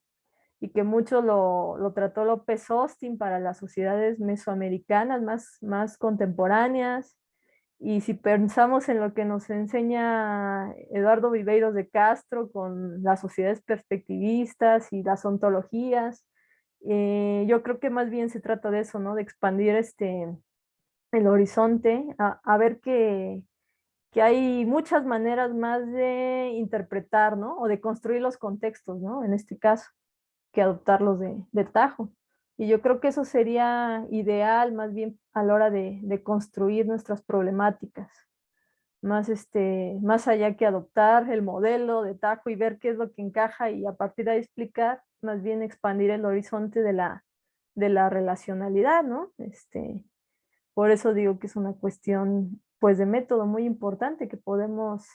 y que mucho lo trató López Austin para las sociedades mesoamericanas más contemporáneas. Y si pensamos en lo que nos enseña Eduardo Viveiros de Castro con las sociedades perspectivistas y las ontologías, yo creo que más bien se trata de eso, ¿no? De expandir el horizonte, a ver que hay muchas maneras más de interpretar, ¿no? O de construir los contextos, ¿no? En este caso que adoptarlos de tajo. Y yo creo que eso sería ideal más bien a la hora de construir nuestras problemáticas, más allá que adoptar el modelo de tajo y ver qué es lo que encaja y a partir de ahí explicar, más bien expandir el horizonte de la relacionalidad, ¿no? Por eso digo que es una cuestión pues de método muy importante que podemos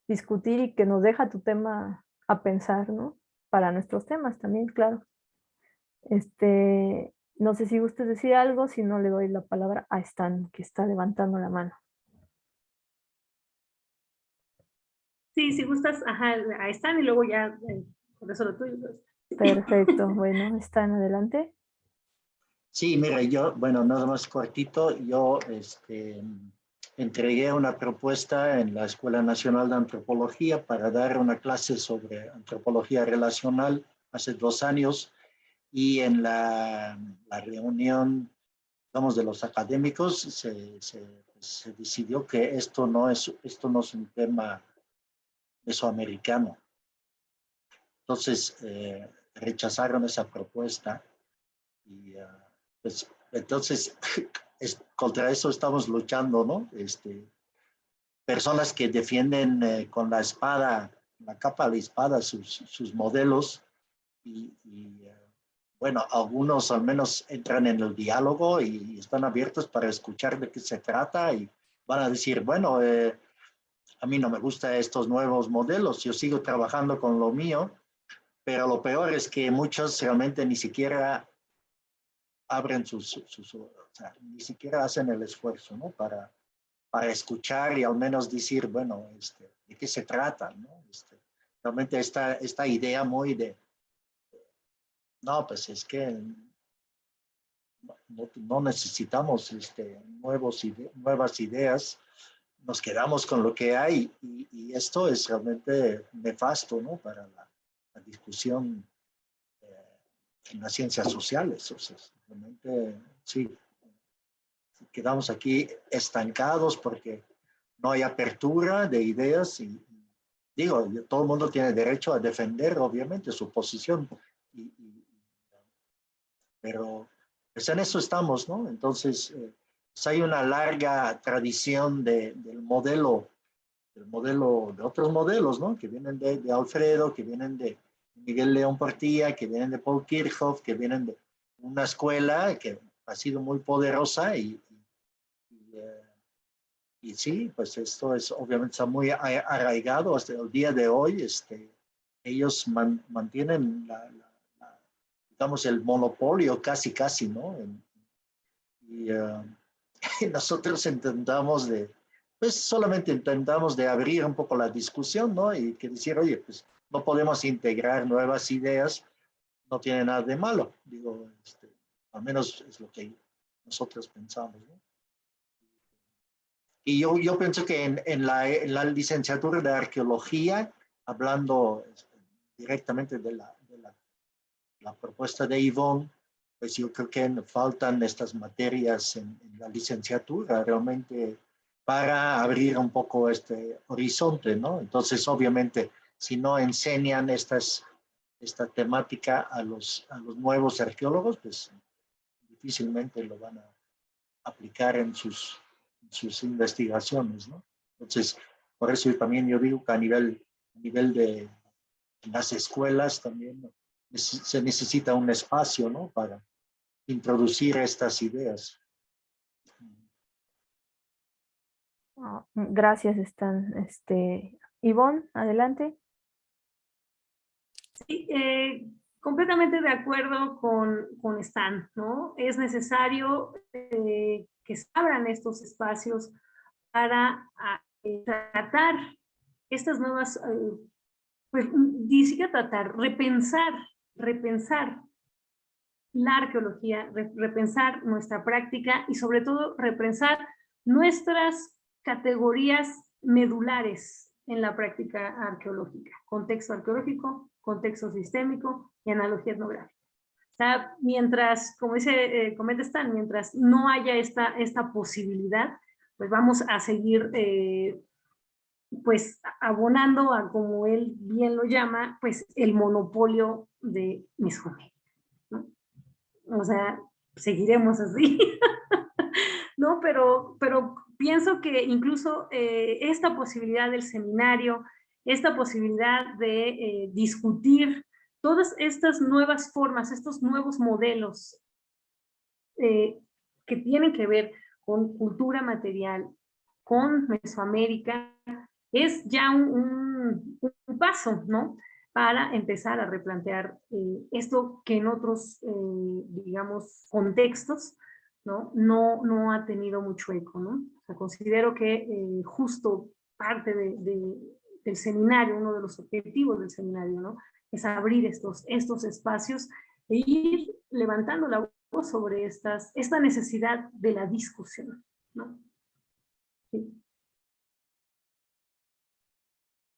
discutir y que nos deja tu tema a pensar, ¿no? Para nuestros temas también, claro. No sé si gustes decir algo, si no le doy la palabra a Stan, que está levantando la mano. Sí, si gustas, ajá, ahí están y luego ya, por eso lo tuyo. Perfecto, bueno, Stan, adelante. Sí, mira, yo, bueno, nada más cortito, yo entregué una propuesta en la Escuela Nacional de Antropología para dar una clase sobre antropología relacional hace 2 años y en la reunión, digamos, de los académicos se decidió que esto no es un tema mesoamericano. Entonces, rechazaron esa propuesta y pues, entonces contra eso estamos luchando, ¿no? Personas que defienden con la espada, la capa de espada, sus modelos y bueno, algunos al menos entran en el diálogo y están abiertos para escuchar de qué se trata y van a decir, bueno, a mí no me gustan estos nuevos modelos, yo sigo trabajando con lo mío, pero lo peor es que muchos realmente ni siquiera abren o sea, ni siquiera hacen el esfuerzo, ¿no? Para escuchar y al menos decir, bueno, ¿de qué se trata, no? Realmente esta idea muy de, no, pues es que no necesitamos nuevas ideas, nos quedamos con lo que hay y esto es realmente nefasto, ¿no? Para la discusión en las ciencias sociales. O sea, realmente sí, quedamos aquí estancados porque no hay apertura de ideas y digo, todo el mundo tiene derecho a defender obviamente su posición, pero pues en eso estamos, ¿no? Entonces, pues hay una larga tradición del modelo de otros modelos, ¿no? Que vienen de Alfredo, que vienen de Miguel León Portilla, que vienen de Paul Kirchhoff, que vienen de una escuela que ha sido muy poderosa y sí, pues esto es obviamente está muy arraigado hasta el día de hoy. Ellos mantienen digamos, el monopolio casi, ¿no? Y nosotros pues solamente intentamos de abrir un poco la discusión, ¿no? Y que decir, oye, pues no podemos integrar nuevas ideas, no tiene nada de malo. Digo, al menos es lo que nosotros pensamos, ¿no? Y yo pienso que en la licenciatura de arqueología, hablando directamente de la propuesta de Yvonne, pues yo creo que faltan estas materias en la licenciatura realmente para abrir un poco este horizonte, ¿no? Entonces, obviamente, si no enseñan esta temática a los nuevos arqueólogos, pues difícilmente lo van a aplicar en sus investigaciones, ¿no? Entonces, por eso también yo digo que a nivel de las escuelas también, ¿no? se necesita un espacio, ¿no? Para introducir estas ideas. Gracias, Stan. Ivonne, adelante. Sí, completamente de acuerdo con Stan, ¿no? Es necesario que se abran estos espacios para tratar estas nuevas, pues ni siquiera tratar, repensar la arqueología, repensar nuestra práctica y sobre todo repensar nuestras categorías medulares en la práctica arqueológica. Contexto arqueológico, contexto sistémico y analogía etnográfica. O sea, mientras, como comenta Stan, mientras no haya esta posibilidad, pues vamos a seguir pues abonando a, como él bien lo llama, pues el monopolio de Mesoamérica, ¿no? O sea, seguiremos así, ¿no? Pero pienso que incluso esta posibilidad del seminario, esta posibilidad de discutir todas estas nuevas formas, estos nuevos modelos que tienen que ver con cultura material, con Mesoamérica, es ya un paso, ¿no? Para empezar a replantear esto que en otros, digamos, contextos, ¿no? No ha tenido mucho eco, ¿no? O sea, considero que justo parte del seminario, uno de los objetivos del seminario, ¿no? Es abrir estos espacios e ir levantando la voz sobre esta necesidad de la discusión, ¿no? Sí.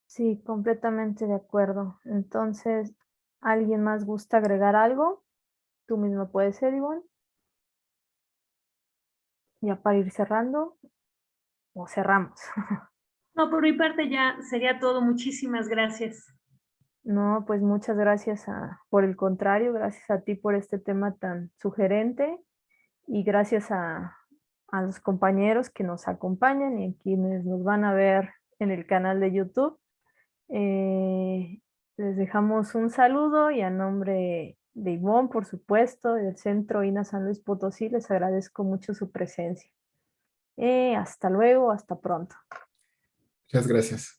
Sí, completamente de acuerdo. Entonces, ¿alguien más gusta agregar algo? Tú mismo puedes ser, Ivonne. Ya para ir cerrando, o cerramos. No, por mi parte ya sería todo. Muchísimas gracias. No, pues muchas gracias por el contrario, gracias a ti por este tema tan sugerente y gracias a los compañeros que nos acompañan y a quienes nos van a ver en el canal de YouTube. Les dejamos un saludo y a nombre de Ivonne, por supuesto, del Centro INA San Luis Potosí, les agradezco mucho su presencia. Hasta luego, hasta pronto. Muchas gracias.